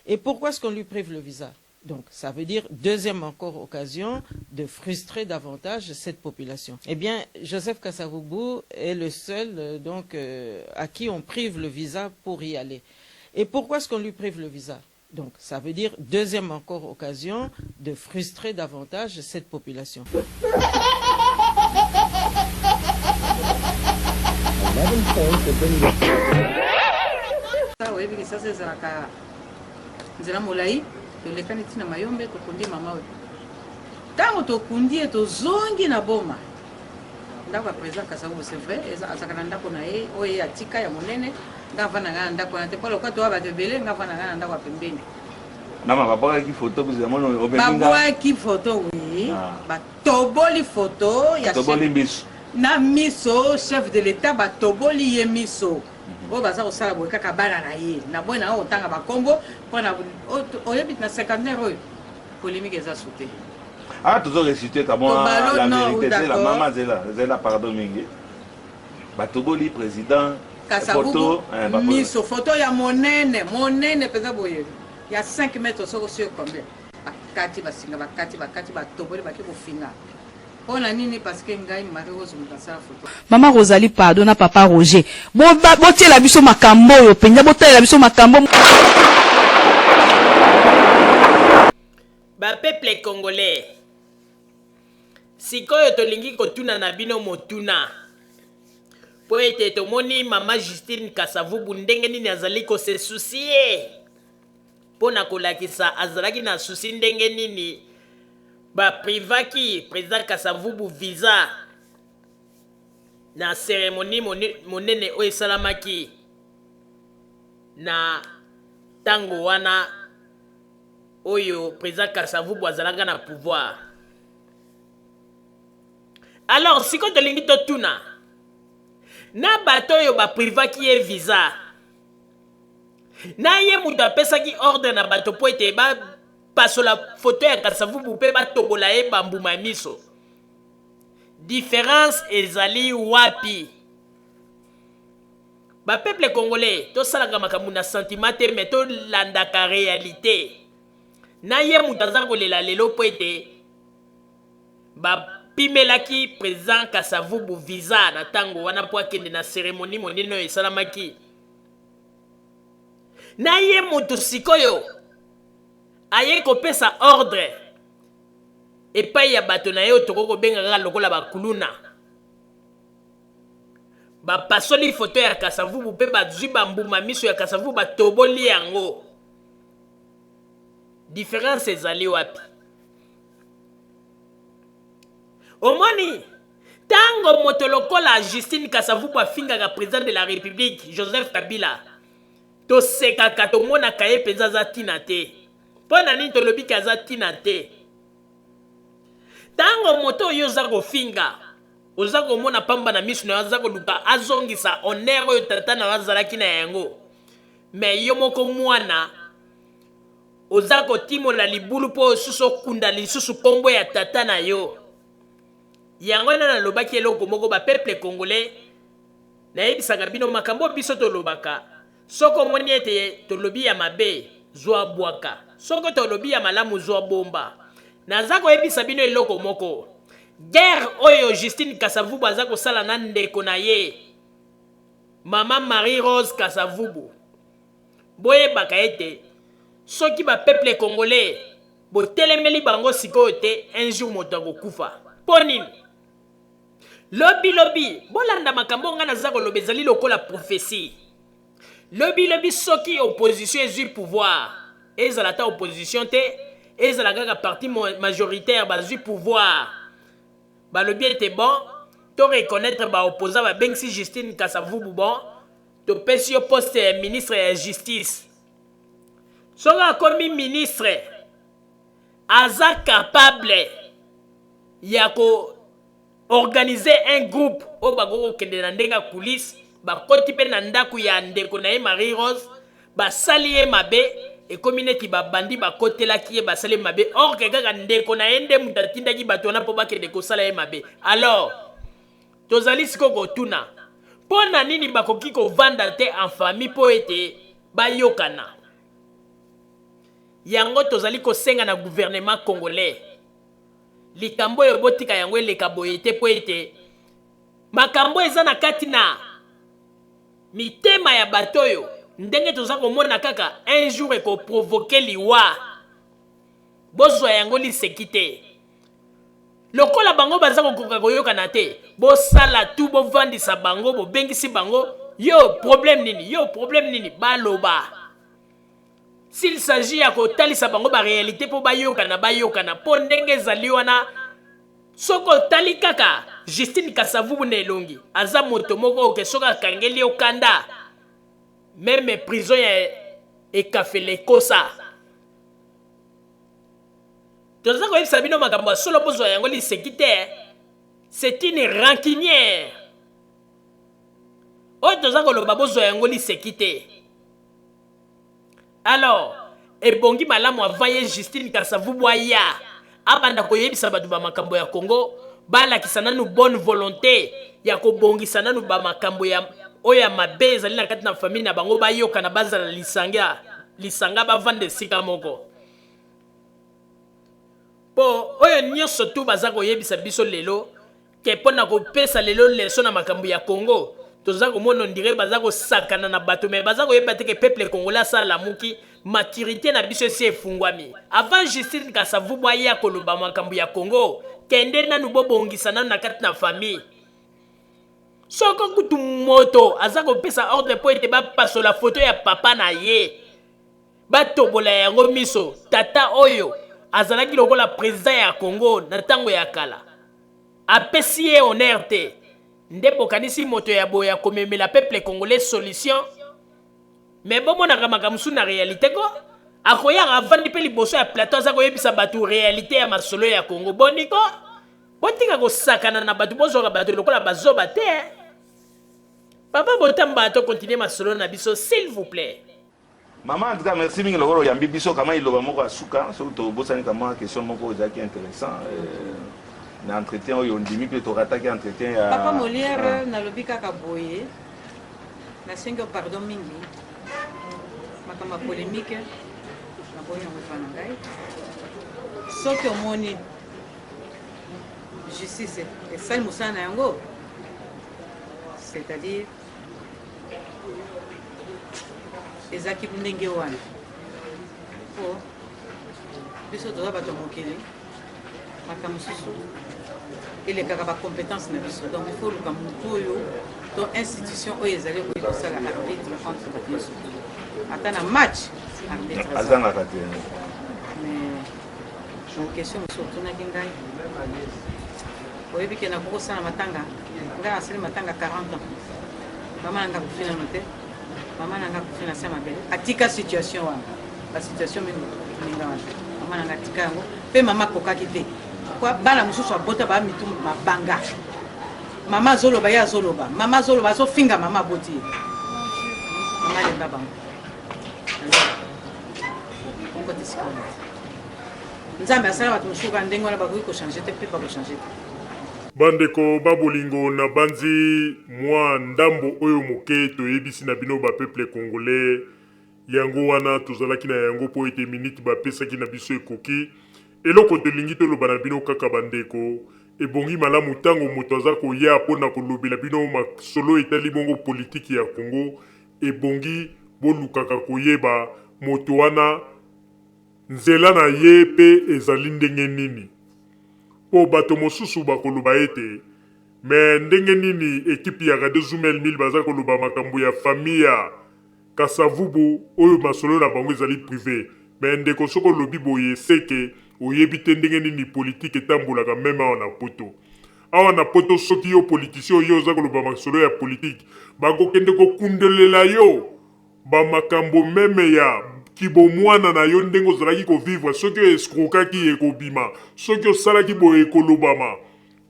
Et pourquoi est-ce qu'on lui prive le visa? Donc, ça veut dire, deuxième encore occasion de frustrer davantage cette population. Eh bien, Joseph Kasavubu est le seul à qui on prive le visa pour y aller. Et pourquoi est-ce qu'on lui prive le visa? Donc, ça veut dire, deuxième encore occasion de frustrer davantage cette population. Nzela molai tolekani tina mayombe tokundi mama oyo ntango tokundi ye tozongi na boma ndako ya président Kasavubu c'est vrai azalaka na ndako na ye oyo ye atika ya monene nga vanda nga na ndako na te mpo loka towa bato ebele nga vanda nga na ndako ya pembeni nama babwakaki foto babwaki foto oui batoboli foto ya na miso chef de l'état batoboli ye miso oyo baza kosala boye kaka bana na ye na boye na oyo otanga bakombo mpona oyebi na cinquantenaire oyo polémique eza su te tozoresite kamwa la vérité zela mama zela pardon mingi batoboli président Kasavubu miso foto ya monene mpenza boye ya 5 mètres soko sur combien bakati basinga bakati batoboli baki kofinga mpona nini parce que ngai Marie Rose mukasala foto Mama Rosalie pardon na papa Roger botiela biso makambo oyo penza botalela biso makambo ba peuple congolais sikoyo tolingi kotuna na bino motuna po ete tomoni mama Justine Kasavubu ndenge nini azali kose soucier mpona kolakisa azalaki na susi ndenge nini baprivaki président Kasavubu visa na cérémonie monene oyo esalamaki na tango wana oyo président Kasavubu azalaka na pouvoir. Alors siko tolingi totuna na bato oyo baprivaki ye visa na ye mutu apesaki ordre na bato po ete bapasola foto ya Kasavubu mpe batobola ye bambuma miso. Différence ezali wapi? Ba peuple congolais tosalaka makambo na sentiment te mais tolandaka réalité. Na ye mutu aza kolela lelo po ete bapimelaki président Kasavubu visa na tango wana po akende na cérémonie monene oyo esalamaki. Na ye mutu sikoyo aye kopesa ordre epai ya bato na ye oyo tokokobengaka lokola bakuluna. Bapasoli foto ya Kasavubu mpe bazwi bambuma miso ya Kasavubu batoboli yango. Différence ezali wapi? Omoni tango moto lokola Justine Kasavubu afingaka président de la République Joseph Kabila tosekaka tomonaka ye mpenza aza tina te. Mpo na nini tolobi ke aza tina te? Tango moto oyo oza kofinga oza komona pamba na miso na aza koluka azongisa honneur oyo tata na azalaki na yango. Me yo moko mwana oza kotimola libulu po osusu okunda lisusu kombo ya tata na yo. Yango na nalobaki eloko moko ba peuple congolais nayebisaka bino makambo biso tolobaka. Soko omoni ete tolobi ya mabe zwa bwaka. Soko tolobi ya malamu zwa bomba. Naza koyebisa bino eloko moko. Guerre oyo Justine Kasavubu aza kosala na ndeko na ye Mama Marie Rose Kasavubu. Boyebaka ete soki ba peuple congolais botelemeli bango sikoyo te un jour moto akokufa. Po nini? Lobi bolanda makambo nga naza koloba ezali lokola prophétie. Lobi soki opposition ezwi pouvoir ezala ta opposition te ezala kaka parti majoritaire bazwi pouvoir balobi ete bon to reconnaître ba opposant ba bengsi Justine Kasavubu bon to pesi yo poste ministre ya justice. Soka komi ministre aza capable ya ko organiser un groupe o bagoko kende na ndenga coulisse bakoti pe na ndaku ya ndeko na ye Marie Rose basali ye mabe ekomi neti babandi bakotelaki ye basali mabe or ke kaka ndeko na ye nde mutu atindaki bato wana mpo bakende kosala ye mabe. Alors tozali siko kotuna mpo na nini bakoki kovanda te en famille mpo ete bayokana. Yango tozali kosenga na gouvernement congolais likambo oyo botika yango eleka boye te mpo ete makambo eza na kati na mitema ya bato oyo ndenge toza komona kaka un jour ekoprovoke liwa bozwa yango liseki te. Lokola bango baza kokoka koyokana te bosala tu bovandisa bango bobengisi bango yo problème nini baloba. S'il s'agit ya kotalisa bango ba réalité po bayokana po ndenge ezali wana soko tali kaka Justine Kasavubu na elongi aza moto moko oke soka akangeli okanda même prison ya ekafele kosa. Toza koyebisa bino makambo ya solo bozwa yango liseki te. C'est une rancunière oyo toza koloba bozwa yango liseki te. Alors ebongi malamu avant ye Justine Kasavubu aya abanda koyebisa bato ba makambo ya Congo balakisa nanu bonne volonté ya kobongisa nanu ba makambo ya oya mabe ezali na kati na famille na bango bayokana bazala lisanga bavande sika moko. Po oyo nyonso tu baza koyebisa biso lelo ke pona kopesa lelo leso na makambo ya Congo toza komona ondire baza kosakana na bato me baza koyeba te ke peuple congolais asala muki maturité na biso esi efungwami. Avant Justine Kasavubu aya koloba makambo ya Congo kende nanu bobongisa nanu na kati na famille. Soko kutu moto aza kopesa ordre po ete bapasola foto ya papa na ye batobola yango miso tata oyo azalaki lokola président ya Congo na tango ya kala apesi ye honneur te nde bokanisi moto ya boya komemela peuple congolais solution. Mais bomonaka makambo su na réalité ko akoyaka avandi mpe liboso ya plateau aza koyebisa bato réalité ya masolo ya Congo boniko botika kosakana na bato bozwaka bato lokola bazoba te. Papa Botamba to continuer masolo na biso s'il vous plaît. Maman, en tout cas, merci mingi lokolo yambi biso kama iloba moko asuka surtout bosani kama question moko ezaki intéressant na entretien oyo ndimi pe tokataki entretien ya Papa Molière nalobi kaka boye nasengi pardon mingi makama polémique na boye yango fana ngai soki omoni justice esali mosala na yango c'est-à-dire ezaki ndenge wana po biso toza bato mokili makambo mosusu elekaka bacompétence na biso donc il faut luka motu oyo to institution oyo ezali koki kosala arbitre entre bato nyonso ata na match arbitre azangaka te mais na question mosusu otunaki ngai oyebi ke nakokosala matanga ngai nasali matanga 40 ans mama nanga kofinano te mama nanga kufina sama bele atika situation wana la situation minga wana mama nanga tika yango pe mama kokaki te kwa bana mususu abota ba mitu mabanga mama zoloba ya zoloba mama zoloba so finga mama boti mama le baba onko tisikona nzambe asala batu mususu ndenge wana bakoki ko changer te pe ba ko changer te. Bandeko babolingo na banzi mwa ndambo oyo moke toyebisi na bino ba peuple congolais yango wana tozalaki na yango po ete minute bapesaki na biso ekoki eloko tolingi toloba na bino kaka bandeko ebongi malamu ntango moto aza koya mpona kolobela bino masolo etali bongo politiki ya Congo ebongi bolukaka koyeba moto wana nzela na ye pe ezali ndenge nini po bato mosusu bakoloba ete me ndenge nini ekipe ya Radio Zumel 1000 baza koloba makambo ya famille ya Kasavubu oyo masolo na bango ezali privé me ndeko soko lobi boye seke oyebi te ndenge nini politique etambolaka meme awa na poto soki yo politicien oyo oza koloba masolo ya politique bakokende kokundelela yo bamakambo meme ya kibo mwana na yo ndenge ozalaki kovivre soki eskrokaki ekobima soki osalaki boye ekolobama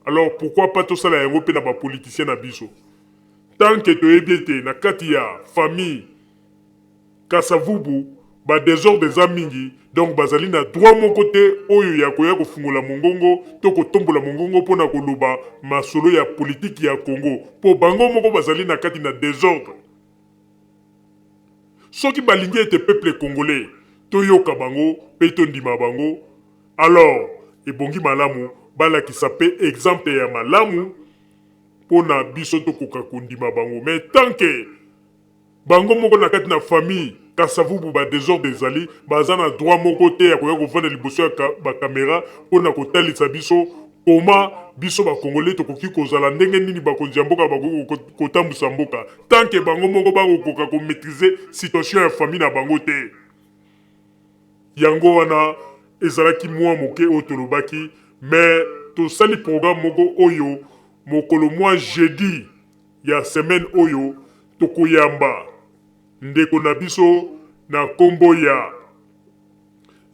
alors pourquoi pas tosala yango mpe na bapoliticien na biso tant que toyebi ete na kati ya famille Kasavubu badésordre eza mingi donc bazali na droit moko te oyo ya koya kofungola mongongo to kotombola mongongo mpona koloba masolo ya politiki ya Congo po bango moko bazali na kati na désordre. Soki balingi ete peuple congolais toyoka bango pe tondima bango alors ebongi malamu balakisa pe exemple ya malamu mpona biso tokoka kondima bango mais tant que bango moko na kati na famille Kasavubu ba désordre ezali baza na droit moko te ya koya kovanda liboso ya bakamera mpona kotalisa biso koma biso bakongolais tokoki kozala ndenge nini bakonzi ya mboka bakoki kotambusa mboka tant que bango moko bakokoka komaîtriser situation ya famille na bango te yango wana ezalaki mwa moke oyo tolobaki mais tosali programme moko oyo mokolo mwa jeudi ya semaine oyo tokoyamba ndeko na biso na kombo ya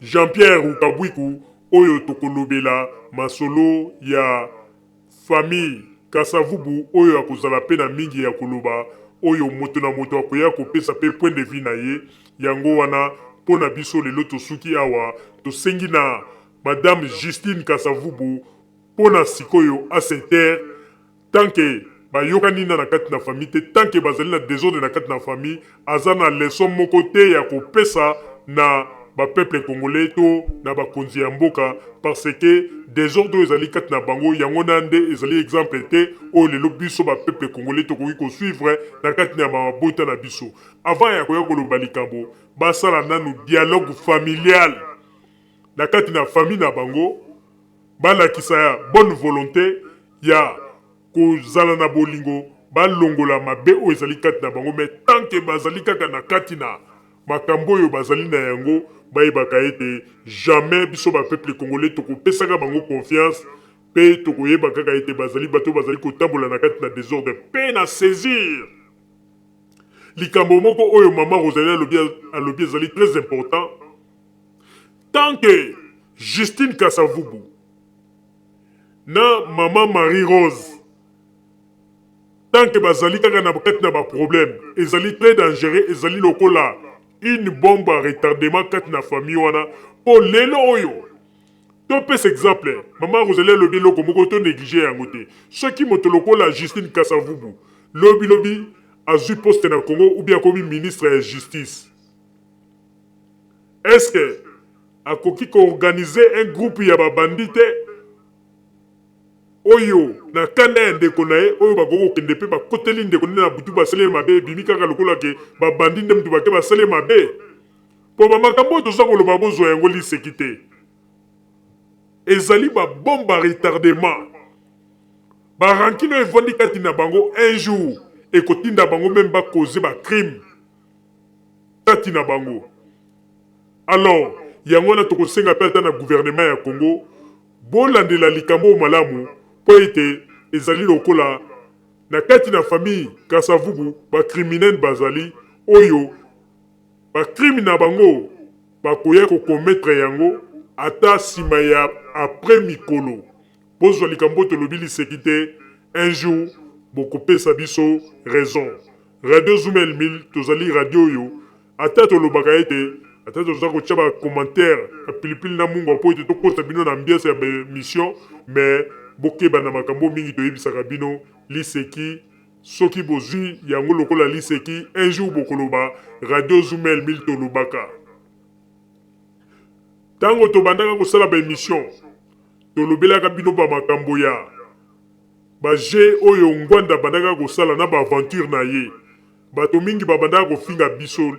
Jean-Pierre Rukabwiku oyo tokolobela masolo ya famille Kasavubu oyo akozala pe na mingi ya koloba oyo moto na moto akoya kopesa pe point de vue na ye yango wana mpona biso lelo tosuki awa tosengi na madame Justine Kasavubu mpona sikoyo asinter tanke bayokani na kati na famille te tanke bazali na désordre na kati na famille aza na leson moko te ya kopesa na bapeuple congolais to na bakonzi ya mboka parce que désordre ezali kati na bango yango na nde ezali exemple te oyo lelo biso bapeuple congolais tokoki kosuivre na kati na mabota na biso avant ya koya koloba likambo basala nanu dialogue familial na kati na famille na bango balakisa ya bonne volonté ya kozala na bolingo balongola mabe oyo ezali kati na bango mais tant que bazali kaka na kati na makambo oyo bazali na yango bayebaka ete jamais biso bapeuple congolais tokopesaka bango confiance pe tokoyeba kaka ete bazali bato bazali kotambola na kati na désordre pe na saisir likambo moko oyo mama Rosalie alobi ezali très important tant que Justine Kasavubu na Maman Marie-Rose. Tant que bazali kaka na bakati na ba problème, ezali très dangereux, ezali lokola une bombe à retardement kati na famille wana. Po lelo oyo. Topes exemple, Maman Rosalie lobi loko moko to négligé yango te. Soki moto lokola Justine Kasavubu, lobi azui poste na Congo ou bien comme ministre de justice. Est-ce que akoki ko organiser un groupe ya ba bandite oyo na kanda ndeko na ye oyo bakoko kende pe bakoteli ndeko na butu basale mabe bimi kaka lokola ke ba bandite mtu bake basale mabe po makambo toza koloba bozo yango lisekite ezali ba bomba retardement ba rankino evandi kati na bango un jour ekotinda bango même ba causer ba crime kati na bango. Alors yango na tokosenga pe ata na gouvernement ya Congo bolandela likambo malamu po ete ezali lokola na kati na famille Kasavubu ba criminel bazali oyo ba crime na bango bakoya ko commettre yango ata sima ya après mikolo bozwa likambo tolobi lisekite un jour bokopesa biso raison. Radio Zoumel 1000 tozali radio yo ata tolobaka ete ata toza kotia ba commentaire pilipili na mungu po ete tokosa bino na ambiance ya mission mais bokeba na makambo mingi toyebisaka bino liseki soki bozwi yango lokola liseki un jour bokoloba Radio Zoumel 1000 tolobaka. Tango tobandaka kosala ba émission tolobelaka bino ba makambo ya ba je oyo ngwanda bandaka kosala na ba aventure na ye bato mingi babandaka kofinga biso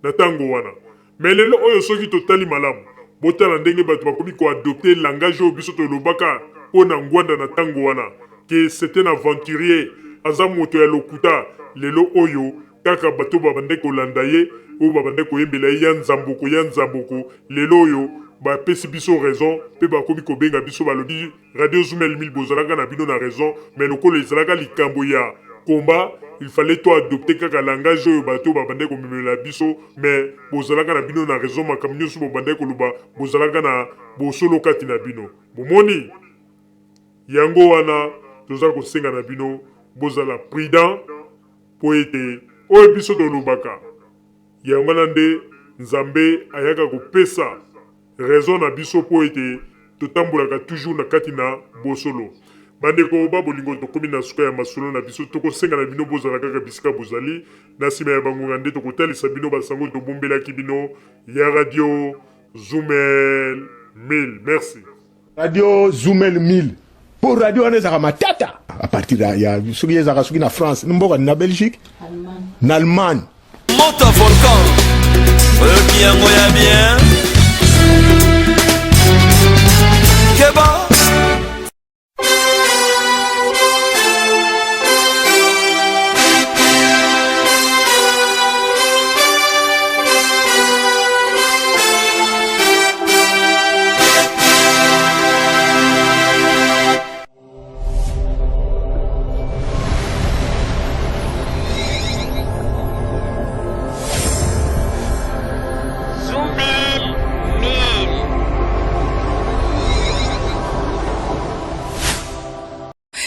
na tango wana. Mais lelo oyo soki totali malamu botala ndenge bato bakomi ko adopter langage oyo biso tolobaka pona ngwanda na tango wana que c'est un aventurier aza moto ya lokuta lelo oyo kaka bato babande kolanda ye oyo babande koyembela ye ya nzamboko lelo oyo bapesi biso raison pe bakomi kobenga biso balobi Radio Zoumel 1000 bozalaka na bino na raison mais lokolo ezalaka likambo ya combat il fallait toi adopter kaka langage oyo bato babande komemela biso mais bozalaka na bino na raison makambo nyonso bobande koloba bozalaka na bosolo kati na bino bomoni yango wana toza kosenga na bino bozala prudent po ete oyo biso tolobaka yango wana nde Nzambe ayaka kopesa raison na biso po ete totambolaka toujours na kati na bosolo. Bandeko ba bolingo tokomi na suka ya masolo na biso tokosenga na bino bozala kaka bisika bozali na sima ya bangonga nde tokotalisa bino basango tobombelaki bino ya Radio Zoumel 1000. Merci. Radio Zoumel 1000 pour radio wana ezaka matata à partir ya soki ezaka soki na France mboka na Belgique na Allemagne Monte volcan qui a moyen bien Keba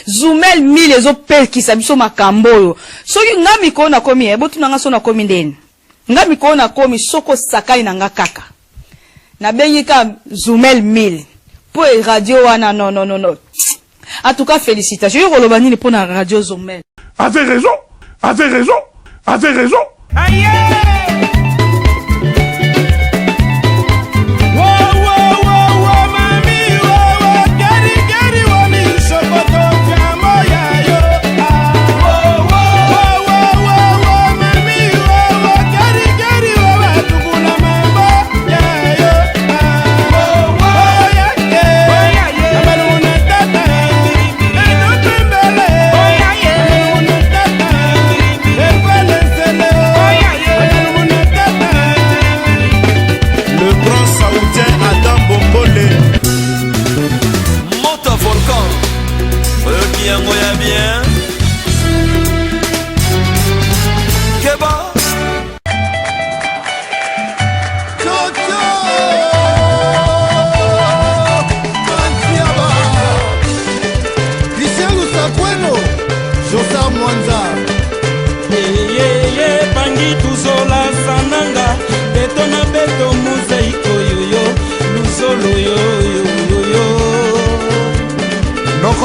Zoumel 1000 ezopekisa biso makambo oyo soki nga mikolo nakomi botuna nga so nakomi ndeni nga mikolo nakomi soko sakai na nga kaka nabengi ka Zoumel 1000 po radio wana non en tout cas félicitations yo koloba nini po na Radio Zoumel. Avez raison Aïe!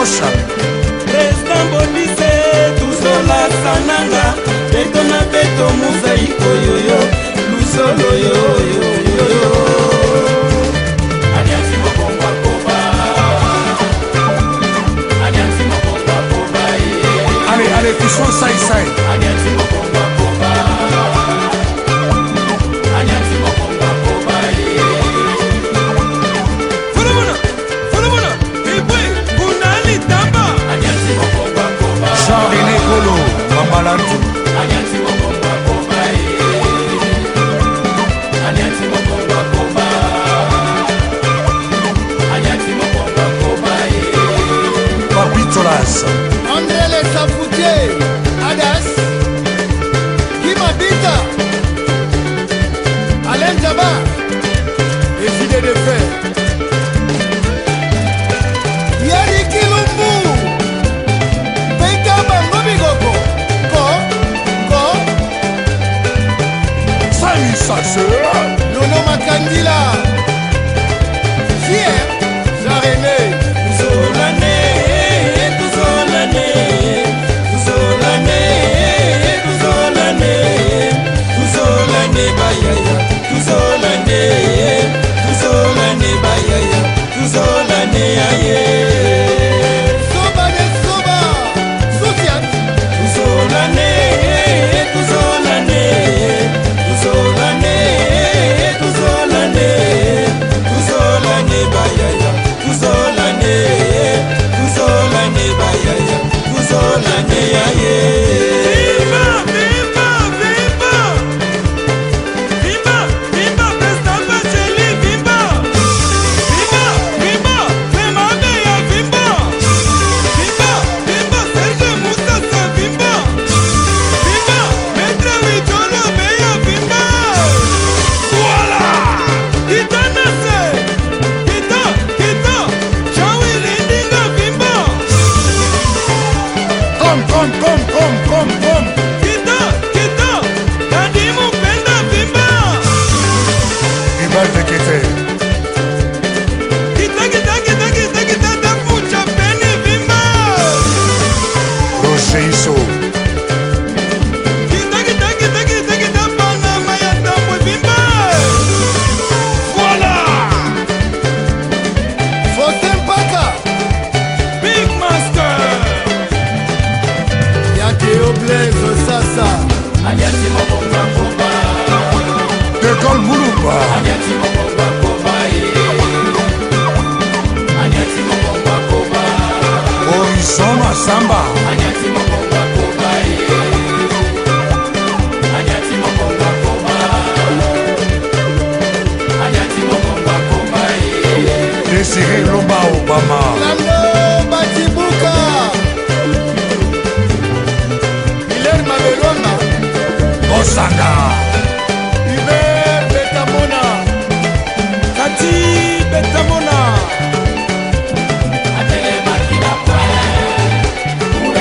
Rocha Président Bodise Tuzola Sananga Beto na beto mosaïko yoyo Lusolo yoyo Aliansi Mokongwa Koba Aliansi Mokongwa Koba Allez, touchons ça et ça. Aliansi Mokongwa Koba Aliansi Mokongwa Koba Fulumuna Ibwe Kunali Tamba Aliansi Mokongwa Koba Jean-René Kolo Mambalantu Aliansi Mokongwa Koba Aliansi Mokongwa Koba Aliansi Mokongwa Koba Papitolas André les Sapoutiers Adas Kimabita Alain Jabba décidé de faire Yari Kilumbu Beka Bango Bigoko Ko Sami Sasse Nono Makandila Fier Jean-René Tuzolane Tuzolane Tuzolane Tuzolane Tuzolane Bayaya Tuzolane Tuzolane Bayaya Tuzolane Aye Soba de Soba Soutiat Tuzolane Tuzolane Tuzolane Tuzolane Tuzolane Bayaya Tuzolane Tuzolane Bayaya Tuzolane Aye Viva Viva Viva Viva Viva Président Bacheli Viva Viva Viva Clément Beya Viva Viva Viva Serge Moustassa Viva Viva Maître Wijolo Beya Viva Voilà Kita Nase Kita Chawi Lindinga Viva Comme Kita Nadimu Penda Viva Ibal Vekete Kita Dafucha Peni Viva Roger Iso Kita Panama ya Tambwe Viva Voilà Faustin Paka Big Master Yake Oblaise Sasa Aliansi Mokongwa Koba De Gol Moulumba Aliansi Mokongwa Koba Aliansi Mokongwa Koba Horizon Masamba Aliansi Mokongwa Koba Aliansi Mokongwa Koba Aliansi Mokongwa Koba Désiré Lomba Obama Lando Batibuka Hilaire Mabelonga Osanga Hubert Betamona Kati Betamona Atele Makina Pwe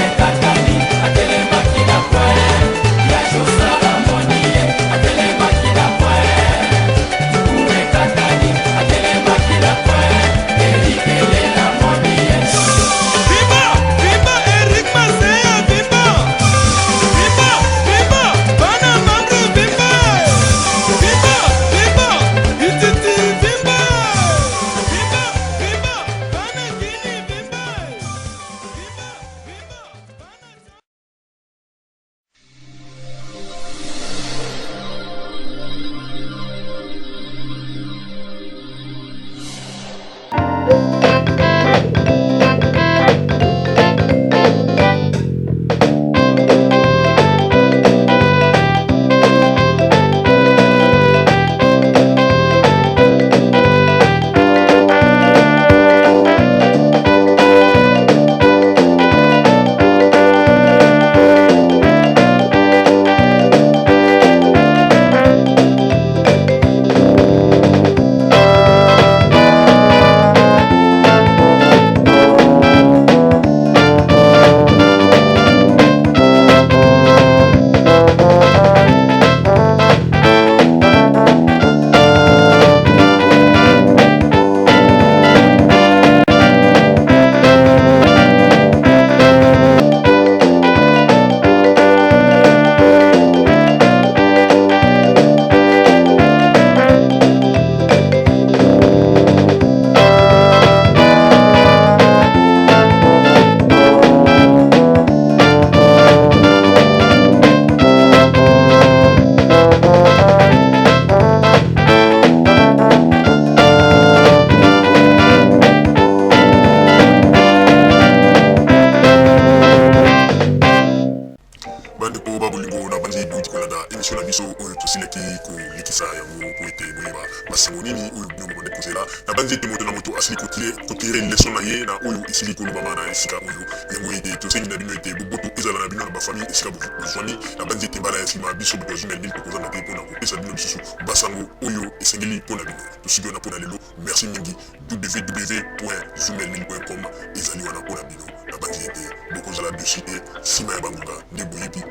kolanda émission na biso oyo tosileki kolikisa yango po ete boyeba masango nini oyo bino bobande kozela na banzi ete moto na moto asili kotire leson na ye na oyo esili kolobama na esika oyo yango ete tosengi na bino ete boboto ezala na bino na bafamille esika bozwani na banzi ete mbala ya nsima biso boto ya Zumel Mil tokozanga te mpona kopesa bino lisusu basango oyo esengeli mpona bino tosiki wana mpona lelo merci mingi www.zumelmil.com ezali wana mpona bino na banzi ete bokozala dossier nsima ya bangonga nde boyebi